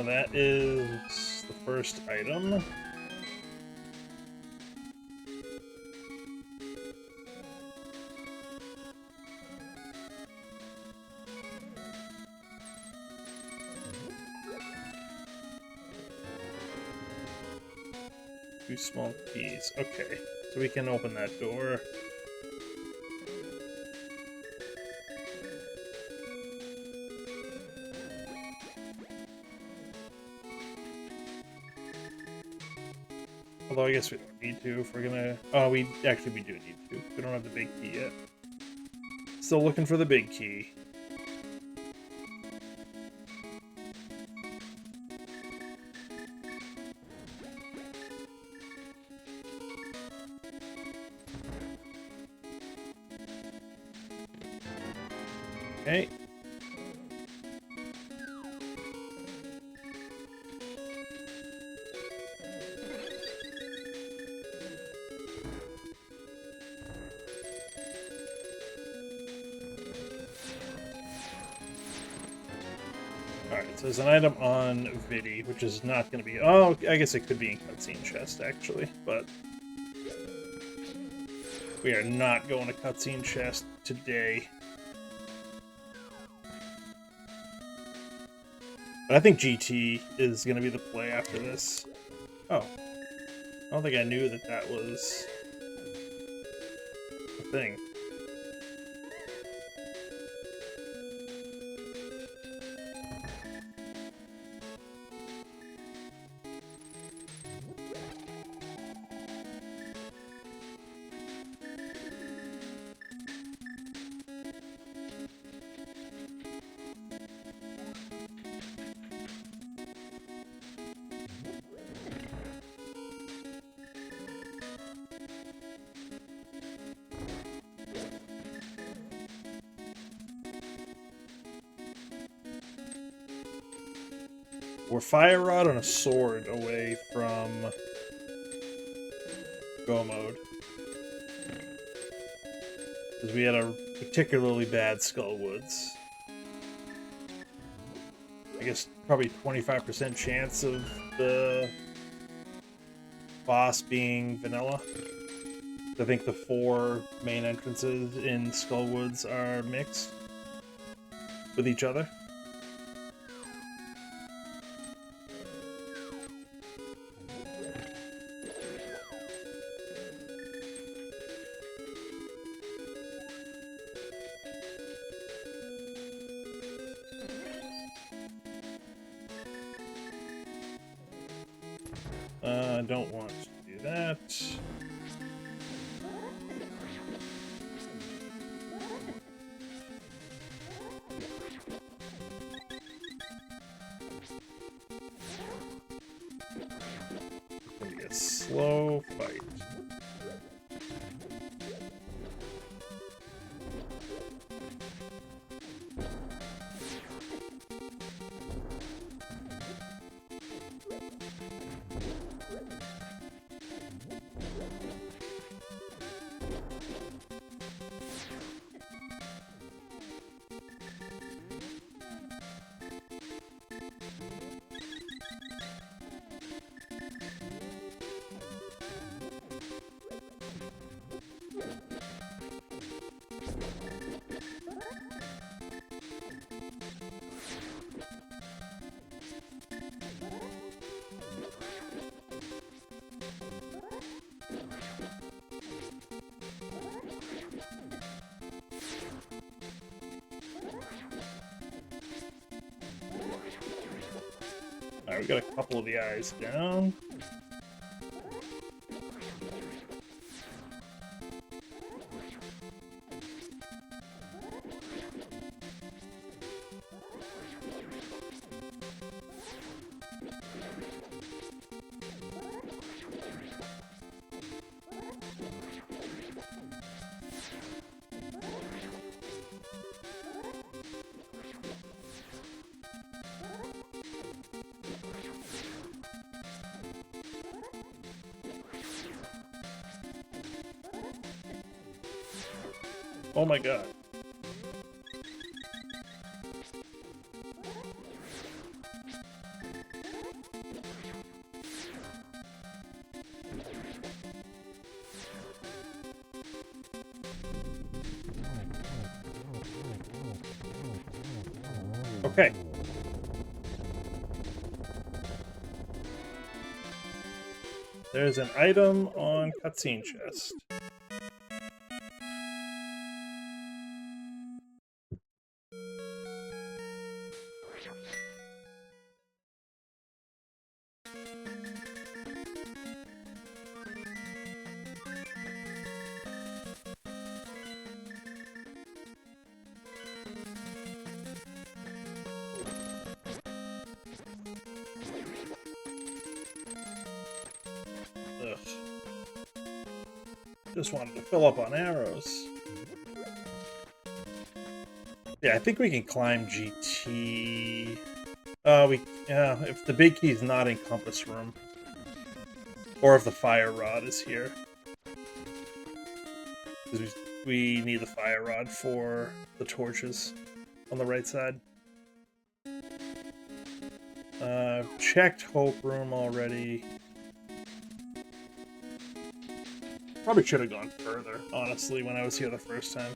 Speaker 1: That is the first item. Two small keys. Okay, so we can open that door. Although I guess we don't need to if we're gonna... Oh, we do need to. We don't have the big key yet. Still looking for the big key. Okay. Alright, so there's an item on Vidi, which is not going to be... Oh, I guess it could be in cutscene chest, actually, but... We are not going to cutscene chest today. But I think GT is going to be the play after this. Oh. I don't think I knew that that was a thing. We're Fire Rod and a sword away from Go mode. Because we had a particularly bad Skullwoods. I guess probably 25% chance of the boss being vanilla. I think the 4 main entrances in Skullwoods are mixed with each other. I don't want to do that. It's gonna be a slow fight. Alright, we got a couple of the eyes down. Oh my god. Okay. There's an item on cutscene chest. Ugh. Just wanted to fill up on arrows. Yeah, I think we can climb GT. If the big key's not in Compass Room. Or if the Fire Rod is here. Because we need the Fire Rod for the torches on the right side. Checked Hope Room already. Probably should have gone further, honestly, when I was here the first time.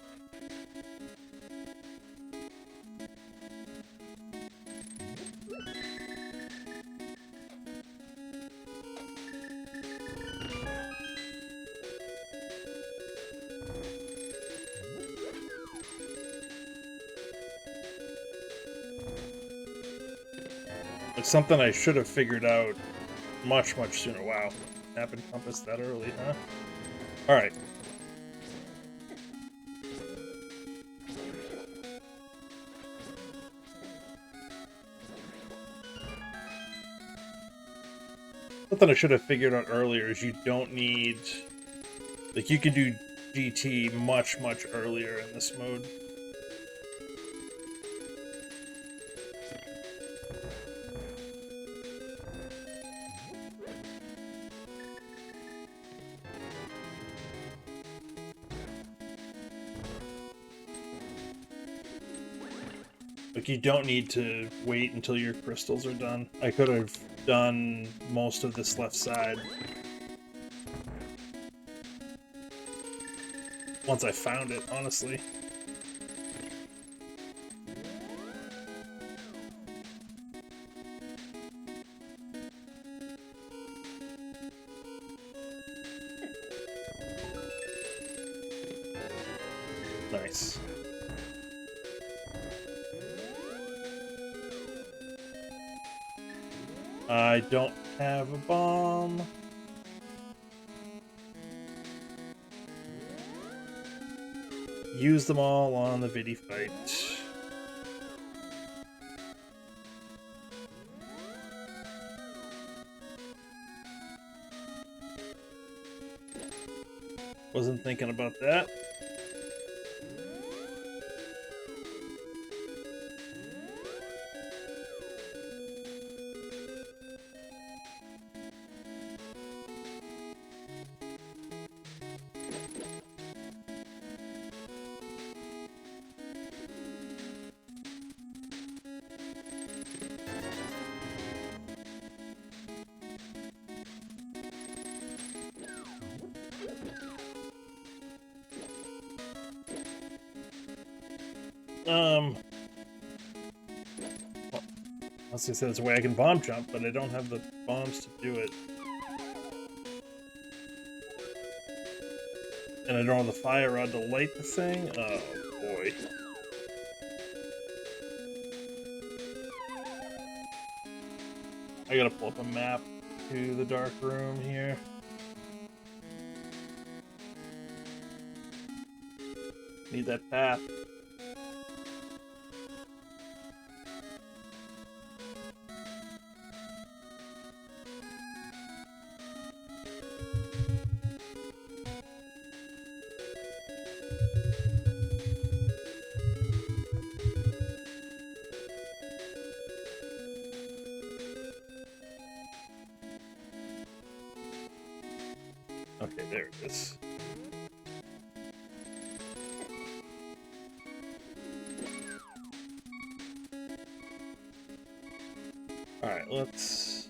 Speaker 1: It's something I should have figured out much, much sooner. Wow. Map encompassed that early, huh? Alright. Something I should have figured out earlier is you don't need... Like, you can do GT much, much earlier in this mode. Like, you don't need to wait until your crystals are done. I could have done most of this left side once I found it, honestly. Nice. I don't have a bomb. Use them all on the Viddy fight. Wasn't thinking about that. Well, I was gonna say there's a way I can bomb jump, but I don't have the bombs to do it. And I don't have the fire rod to light the thing? Oh, boy. I gotta pull up a map to the dark room here. Need that path. Okay, there it is. Alright, let's...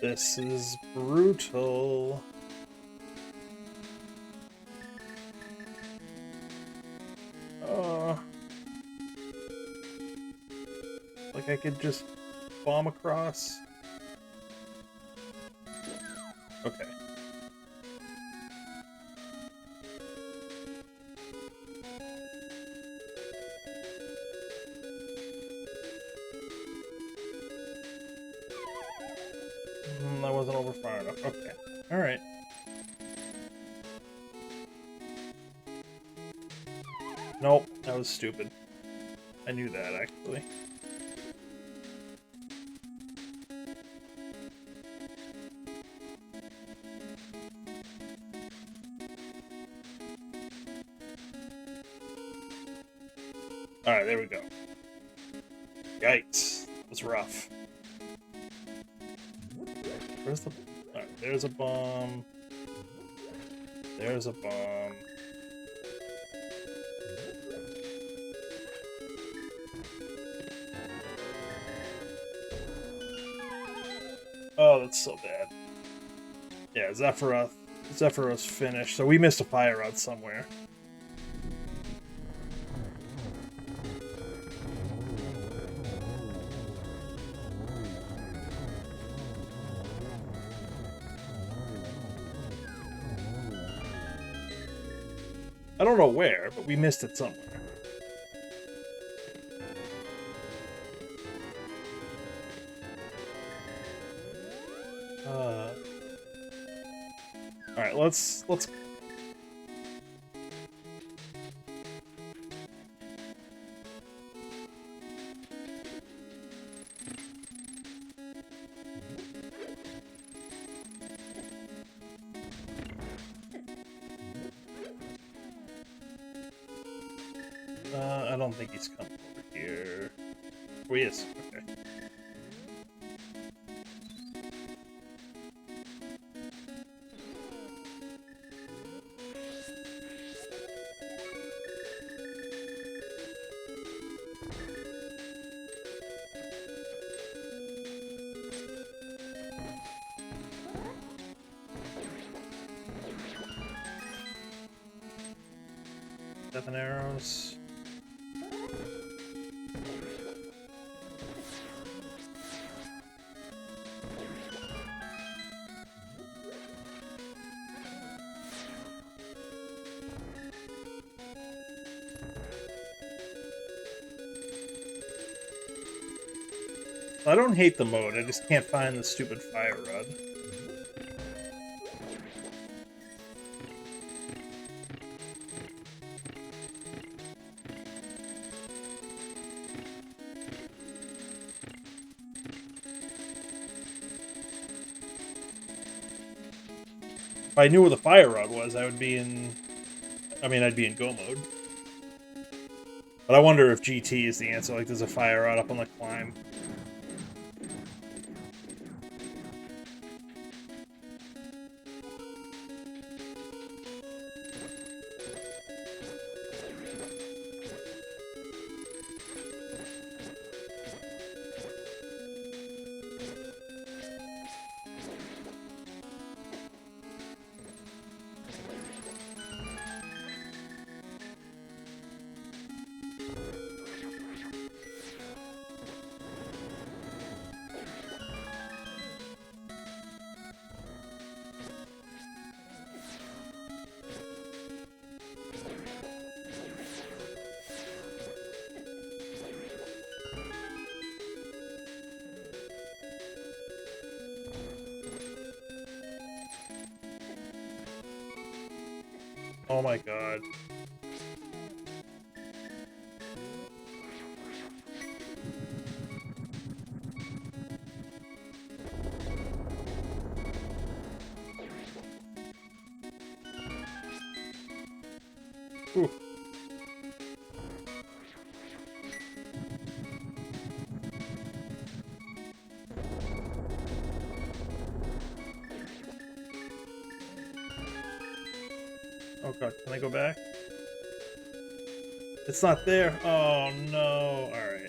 Speaker 1: This is brutal. Like I could just bomb across. Okay. That wasn't over far enough. Okay. Alright. Nope, that was stupid. I knew that, actually. Alright, there we go. Yikes. That was rough. Where's the... Alright, there's a bomb. There's a bomb. Oh, that's so bad. Yeah, Zephyros finished, so we missed a fire rod somewhere. I don't know where, but we missed it somewhere. Alright, let's... I don't think he's coming over here. Oh, he is. Okay. Seven arrows. I don't hate the mode, I just can't find the stupid fire rod. If I knew where the fire rod was, I would be in... I mean, I'd be in go mode. But I wonder if GT is the answer, like there's a fire rod up on the climb. Oh my god. Ooh. Oh god, can I go back? It's not there. Oh no. Alright.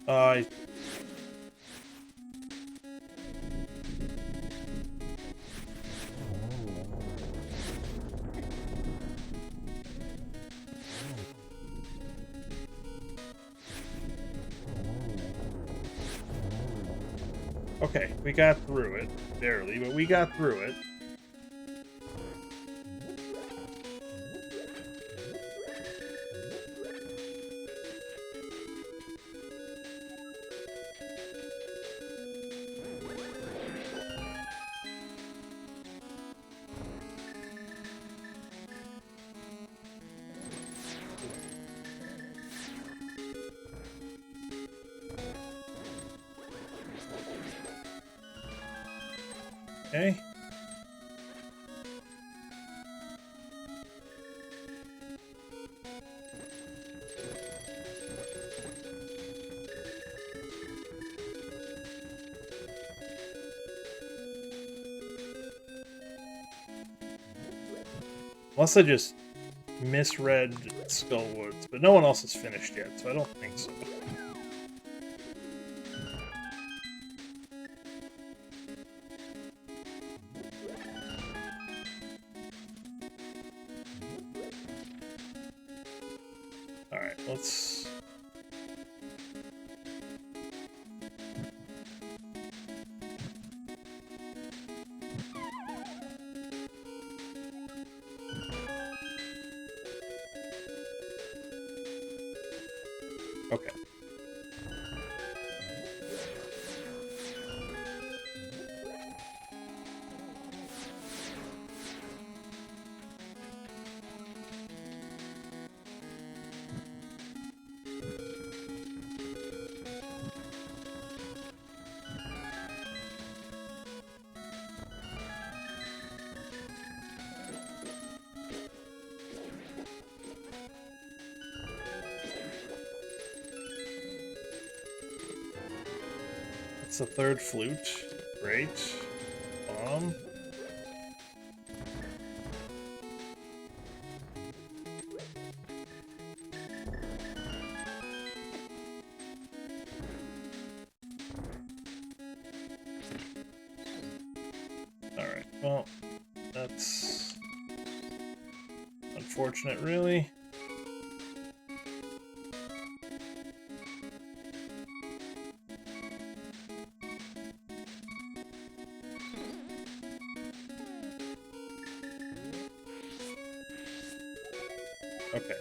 Speaker 1: I... Okay, we got through it. Barely, but we got through it. Okay. Unless I just misread Skullwoods, but no one else has finished yet, so I don't think so. Alright, let's... Okay. It's the third flute. Great. Bomb. Alright, well, that's unfortunate, really. Okay.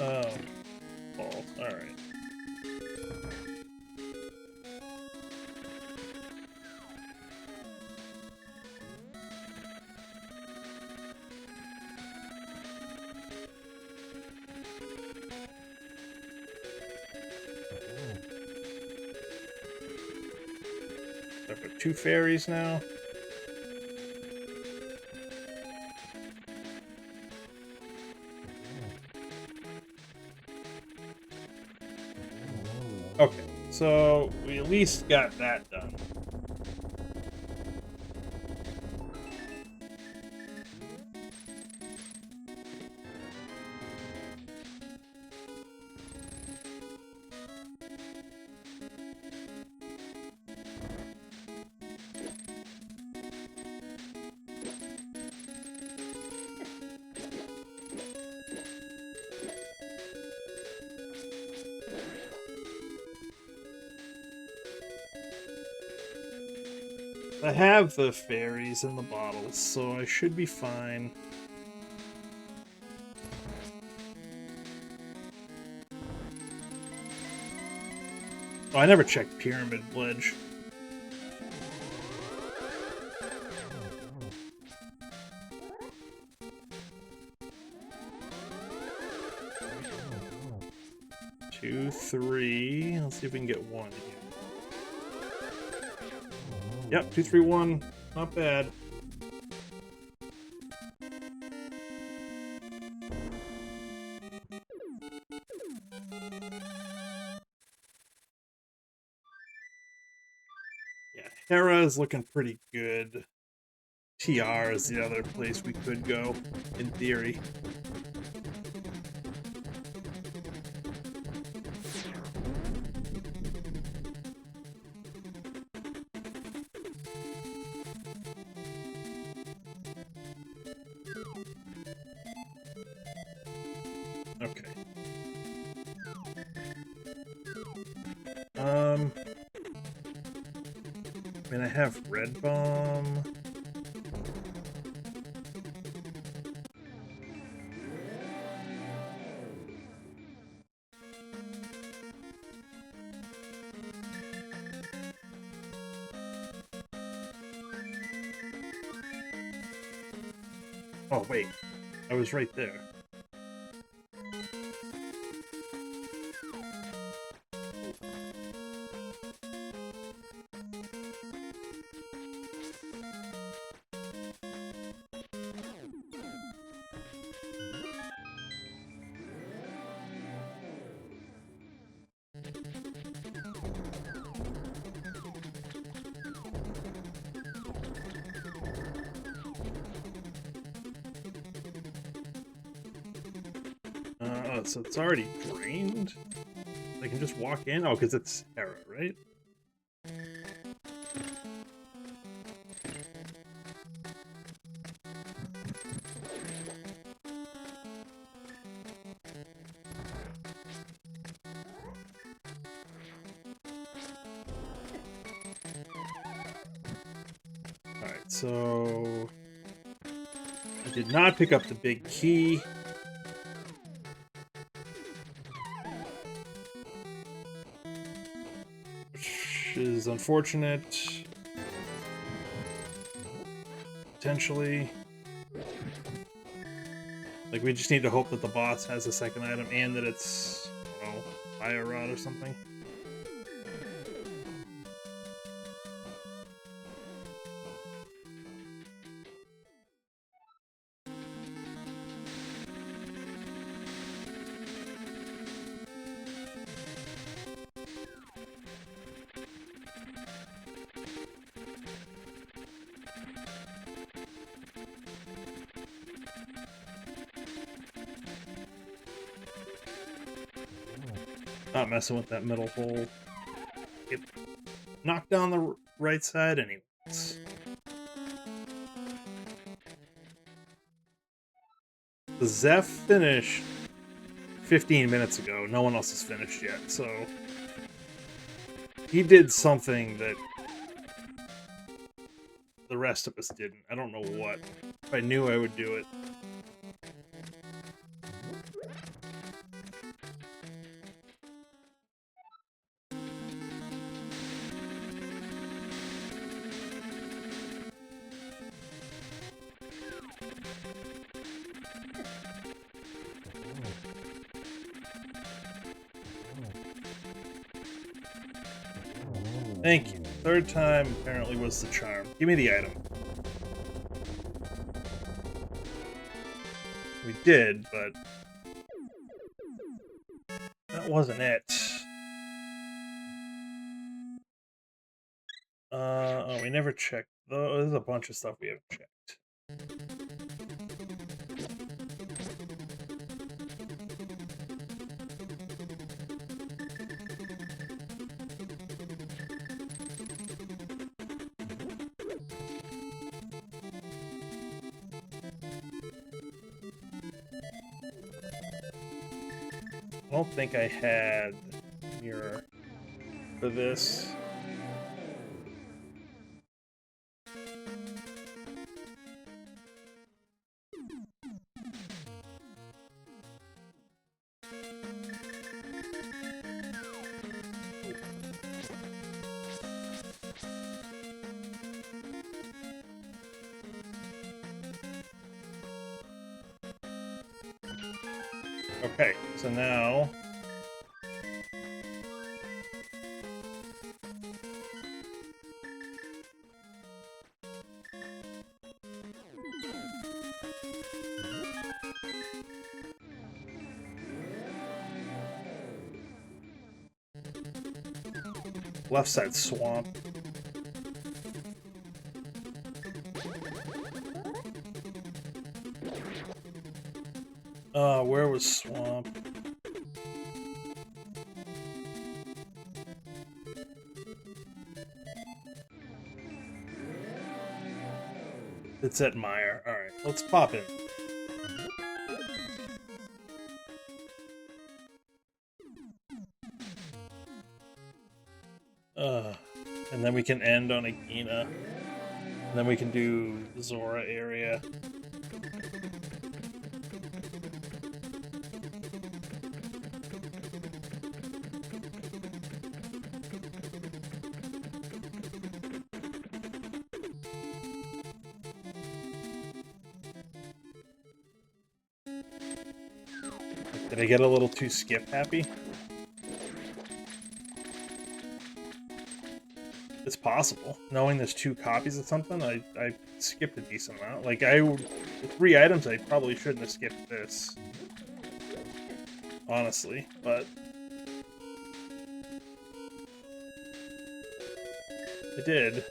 Speaker 1: Oh, balls. Alright. I've got 2 fairies now. Okay, so we at least got that done. I have the fairies in the bottles, so I should be fine. Oh, I never checked Pyramid Ledge. Two, three. Let's see if we can get one here. Yep, 2, 3, 1. Not bad. Yeah, Hera is looking pretty good. TR is the other place we could go, in theory. I mean, I have Red Bomb. Oh, wait. I was right there. So it's already drained? I can just walk in? Oh, because it's Hera, right? Alright, so... I did not pick up the big key. Which is unfortunate. Potentially. Like, we just need to hope that the boss has a second item and that it's, I don't know, Fire Rod or something. Not messing with that middle hole. It knocked down the right side anyways. The Zeph finished 15 minutes ago. No one else has finished yet, so... He did something that the rest of us didn't. I don't know what. If I knew, I would do it. Thank you. Third time apparently was the charm. Give me the item. We did, but that wasn't it. Oh, we never checked. There's a bunch of stuff we haven't checked. I don't think I had mirror for this. Okay, so now... Left side swamp. Where was swamp? It's at Meyer. Alright, let's pop in. And then we can end on Agina. And then we can do Zora area. Did I get a little too skip happy? It's possible. Knowing there's 2 copies of something, I skipped a decent amount. Like, with 3 items, I probably shouldn't have skipped this. Honestly, but... I did.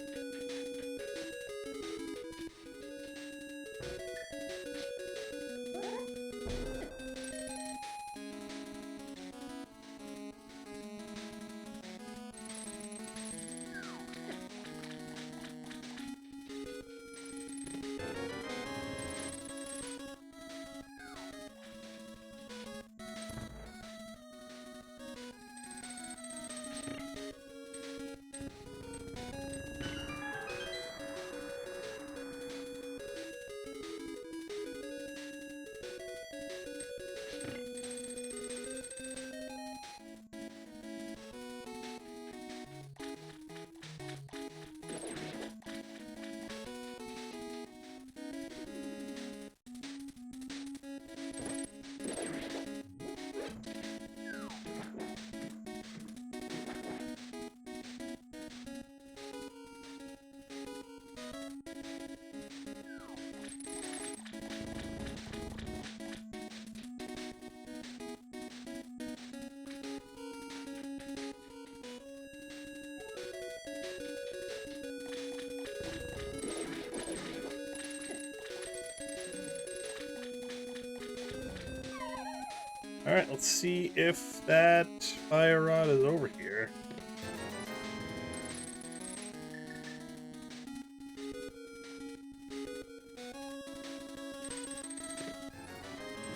Speaker 1: Alright, let's see if that fire rod is over here.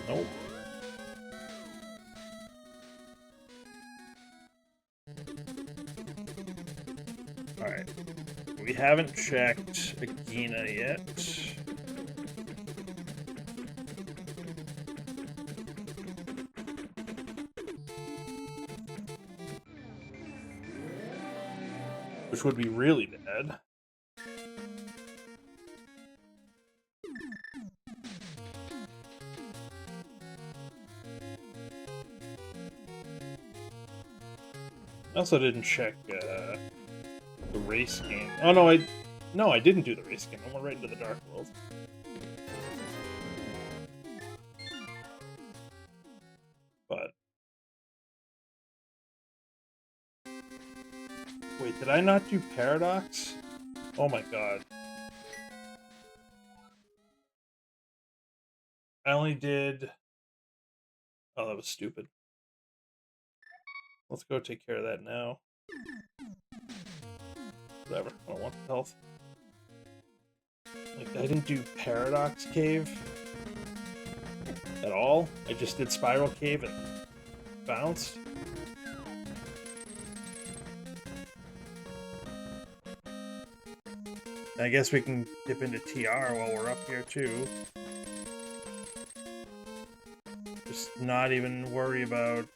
Speaker 1: Nope. Alright. We haven't checked Agina yet. Which would be really bad. I also didn't check the race game. Oh no, I didn't do the race game. I went right into the Dark World. But wait, did I not do Paradox? Oh my god. I only did... Oh, that was stupid. Let's go take care of that now. Whatever, I don't want the health. Like, I didn't do Paradox Cave at all. I just did Spiral Cave and bounced. I guess we can dip into TR while we're up here too. Just not even worry about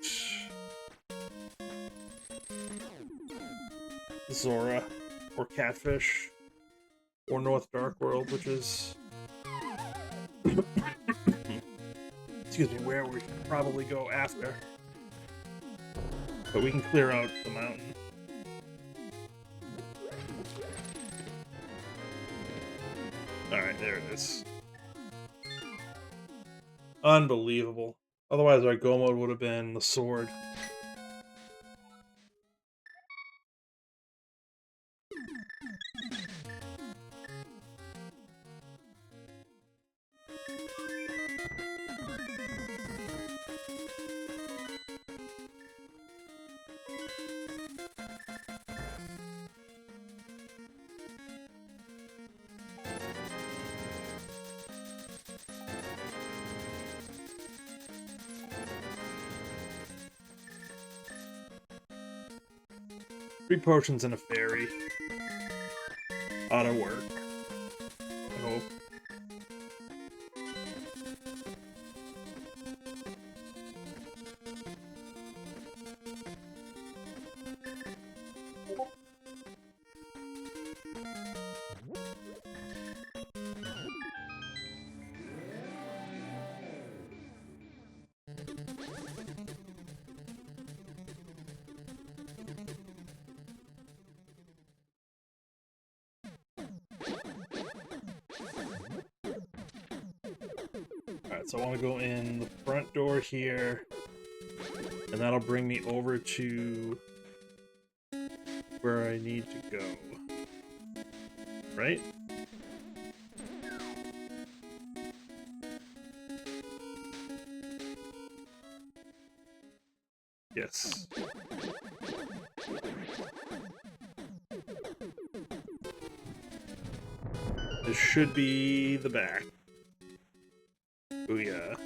Speaker 1: Zora or Catfish or North Dark World, which is excuse me, where we should probably go after. But we can clear out the mountain. Alright, there it is. Unbelievable. Otherwise our go mode would have been the sword. Three potions and a fairy. ought to work. I hope. Alright, so I want to go in the front door here, and that'll bring me over to where I need to go. Right? Yes. This should be the back. Booyah.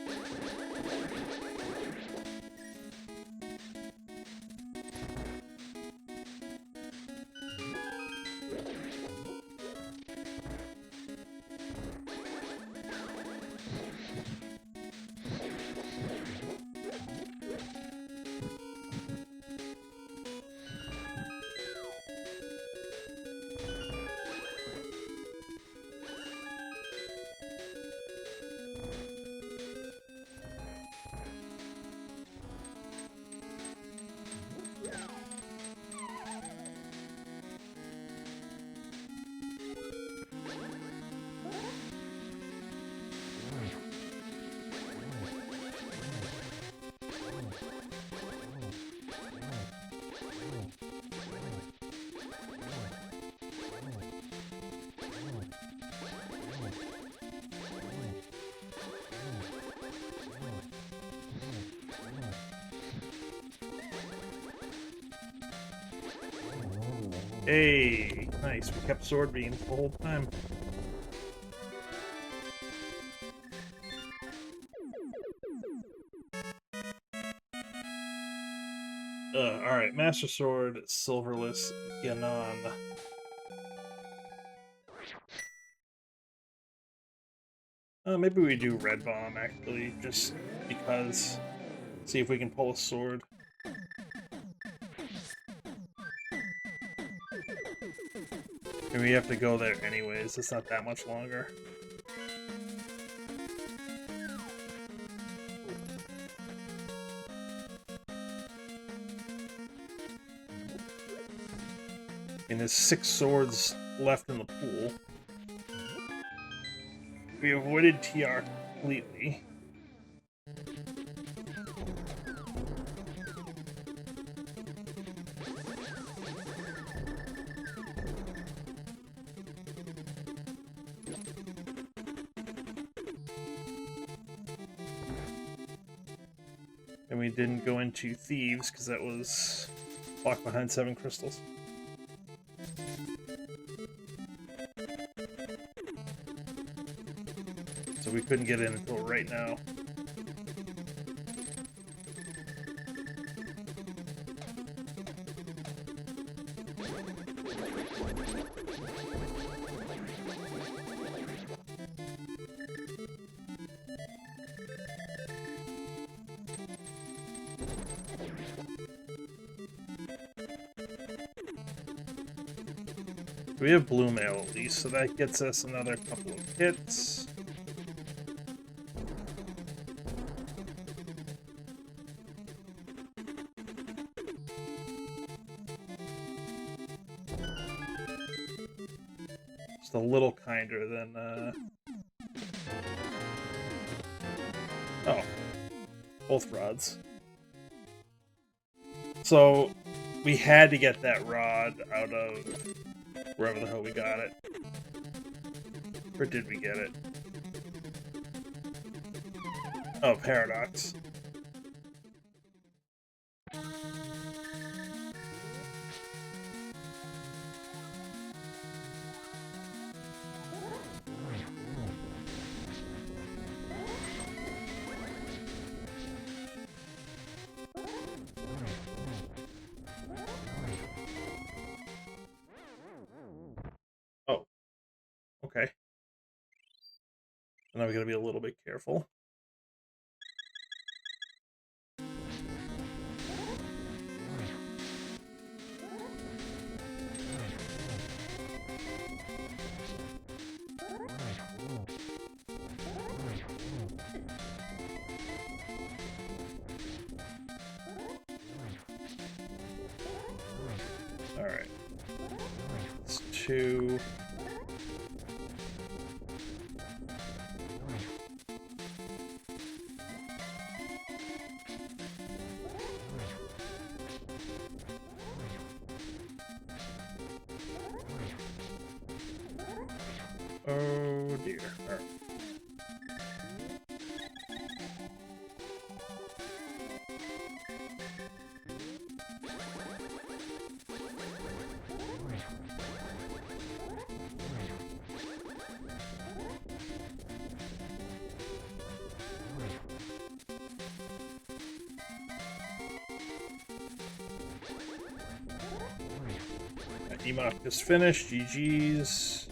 Speaker 1: Hey, nice. We kept sword beam the whole time. Alright, Master Sword, Silverless, Ganon. Maybe we do Red Bomb, actually, just because. See if we can pull a sword. And we have to go there anyways, it's not that much longer. And there's 6 swords left in the pool. We avoided TR completely. And we didn't go into Thieves because that was locked behind 7 crystals. So we couldn't get in until right now. We have blue mail at least, so that gets us another couple of hits. Just a little kinder than, Oh. Both rods. So, we had to get that rod out of wherever the hell we got it. Or did we get it? Oh, Paradox. Oh, Okay. Now we gotta be a little bit careful. Alright. It's 2. Oh dear. All right. Emoc is finished. GG's.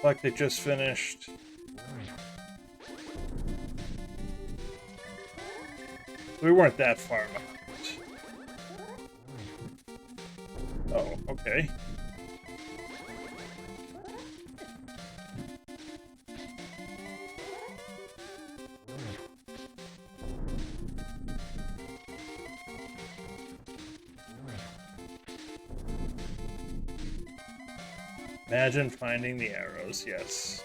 Speaker 1: Like they just finished. We weren't that far behind. Oh, okay. Imagine finding the arrows, yes.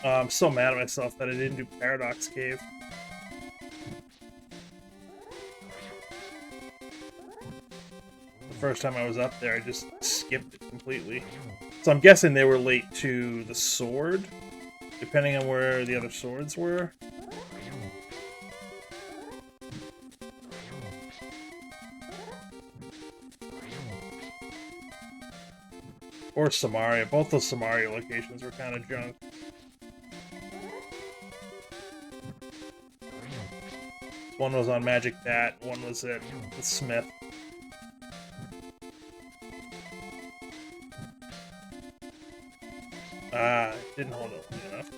Speaker 1: I'm so mad at myself that I didn't do Paradox Cave. The first time I was up there, I just skipped it completely. So I'm guessing they were late to the sword, depending on where the other swords were. Or Samaria. Both those Samaria locations were kind of junk. One was on Magic Bat, one was at the Smith. Ah, didn't hold it long enough.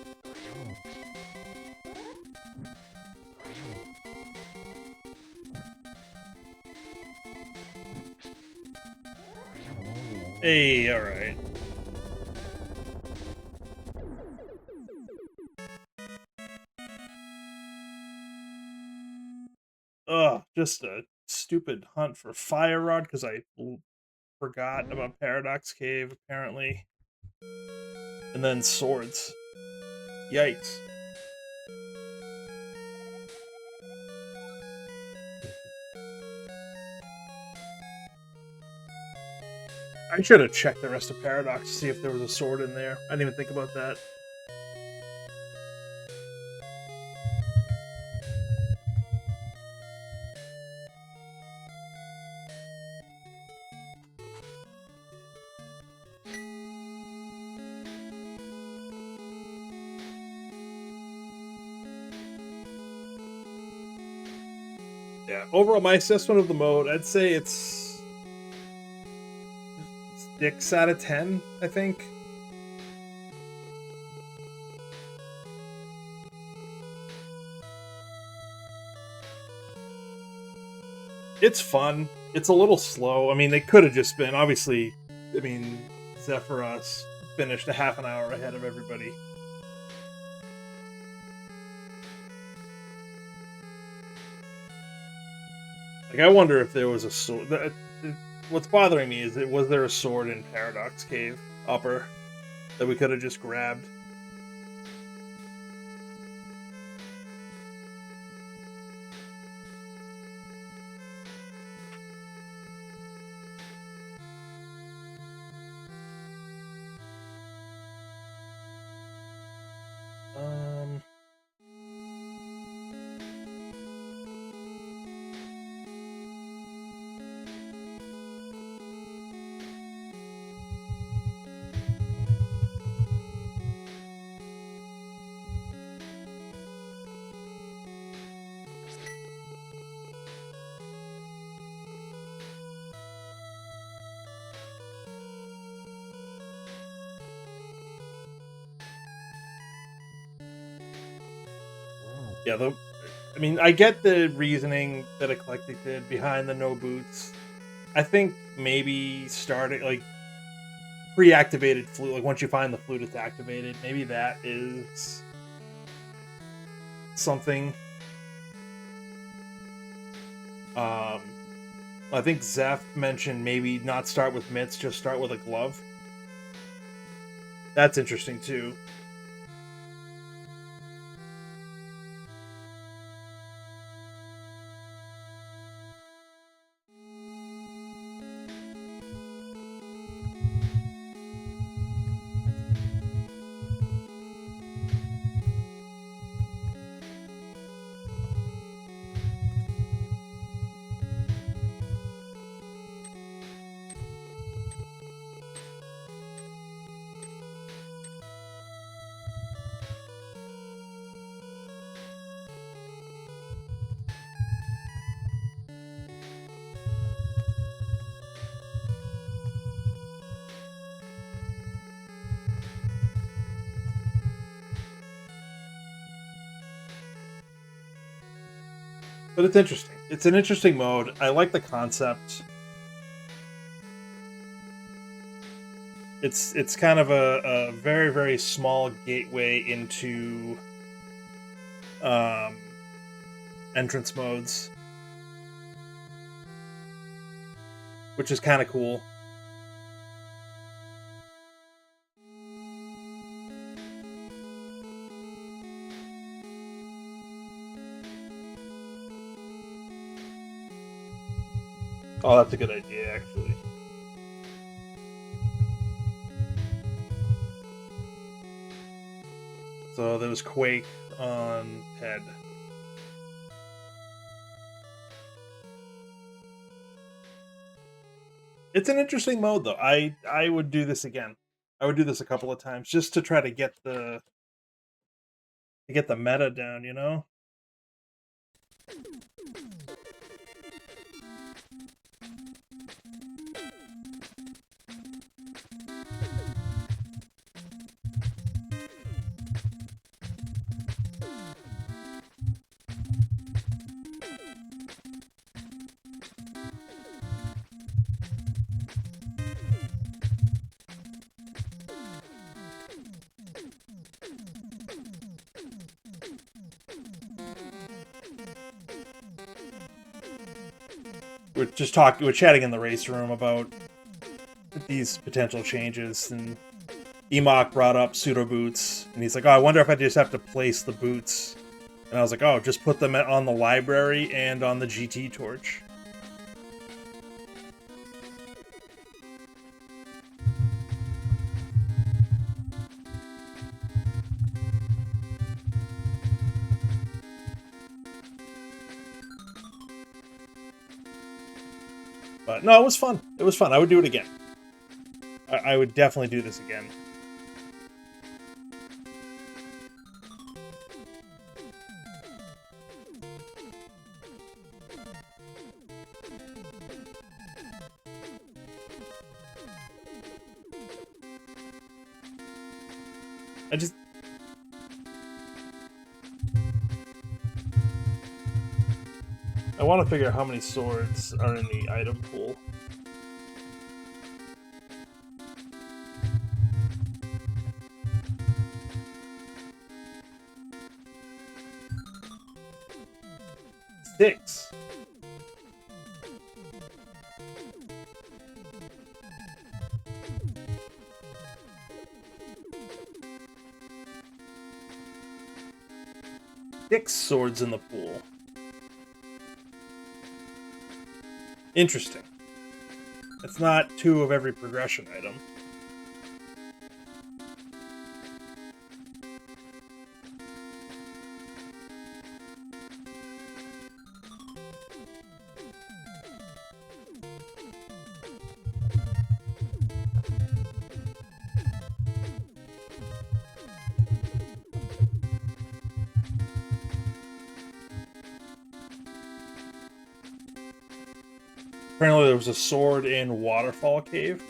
Speaker 1: Hey, alright. Ugh, just a stupid hunt for Fire Rod because I forgot about Paradox Cave, apparently. And then swords. Yikes. I should have checked the rest of Paradox to see if there was a sword in there. I didn't even think about that. Yeah, overall, my assessment of the mode, I'd say it's 6 out of 10, I think. It's fun. It's a little slow. I mean, they could have just been obviously. I mean, Zephyros finished a half an hour ahead of everybody. Like, I wonder if there was a sword. What's bothering me is was there a sword in Paradox Cave Upper that we could have just grabbed? Um. Yeah, I mean, I get the reasoning that Eclectic did behind the no boots. I think maybe starting like pre-activated flute, like once you find the flute, it's activated. Maybe that is something. Um, I think Zeph mentioned maybe not start with mitts, just start with a glove. That's interesting too. But it's interesting. It's an interesting mode. I like the concept. It's kind of a very, very small gateway into um, entrance modes, which is kind of cool. Oh, that's a good idea, actually. So there was Quake on Head. It's an interesting mode, though. I would do this again. I would do this a couple of times just to try to get the meta down. You know. We're chatting in the race room about these potential changes, and Emok brought up pseudo boots, and he's like, "Oh, I wonder if I just have to place the boots." And I was like, "Oh, just put them on the library and on the GT torch." But no, it was fun. It was fun. I would do it again. I would definitely do this again. I just I want to figure out how many swords are in the item pool. Six. Six swords in the pool. Interesting. It's not two of every progression item. Apparently there was a sword in Waterfall Cave.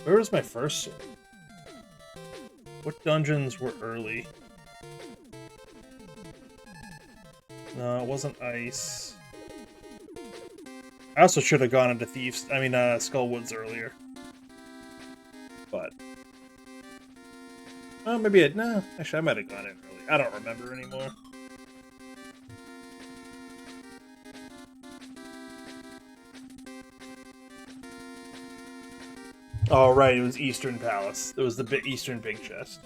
Speaker 1: Where was my first sword? What dungeons were early? No, it wasn't ice. I also should have gone into Skull Woods earlier. But maybe it. No, actually, I might have gone in early. I don't remember anymore. Oh right, it was Eastern Palace. It was the Eastern Big Chest.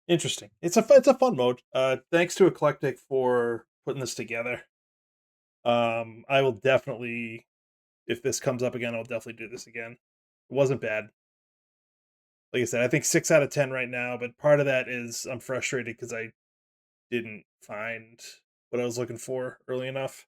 Speaker 1: Interesting. It's a fun mode. Thanks to Eclectic for putting this together. I will definitely, if this comes up again, I'll definitely do this again. It wasn't bad. Like I said, I think 6 out of 10 right now, but part of that is I'm frustrated because I didn't find what I was looking for early enough.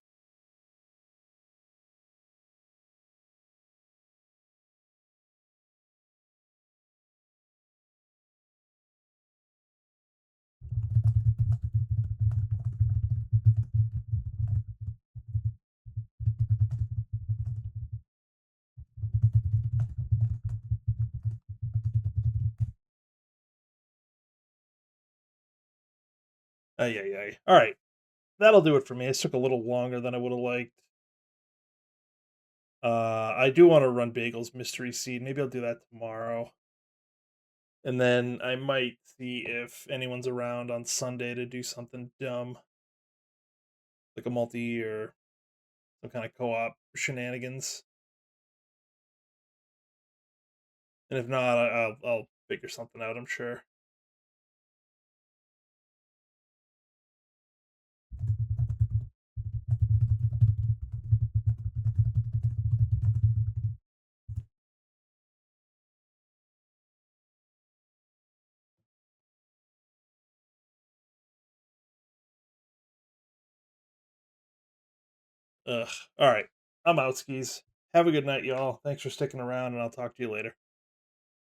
Speaker 1: Yeah, yeah. All right, that'll do it for me. This took a little longer than I would have liked. I do want to run Bagel's Mystery Seed. Maybe I'll do that tomorrow. And then I might see if anyone's around on Sunday to do something dumb. Like a multi or some kind of co-op shenanigans. And if not, I'll figure something out, I'm sure. Ugh. All right. I'm out, skis. Have a good night, y'all. Thanks for sticking around, and I'll talk to you later.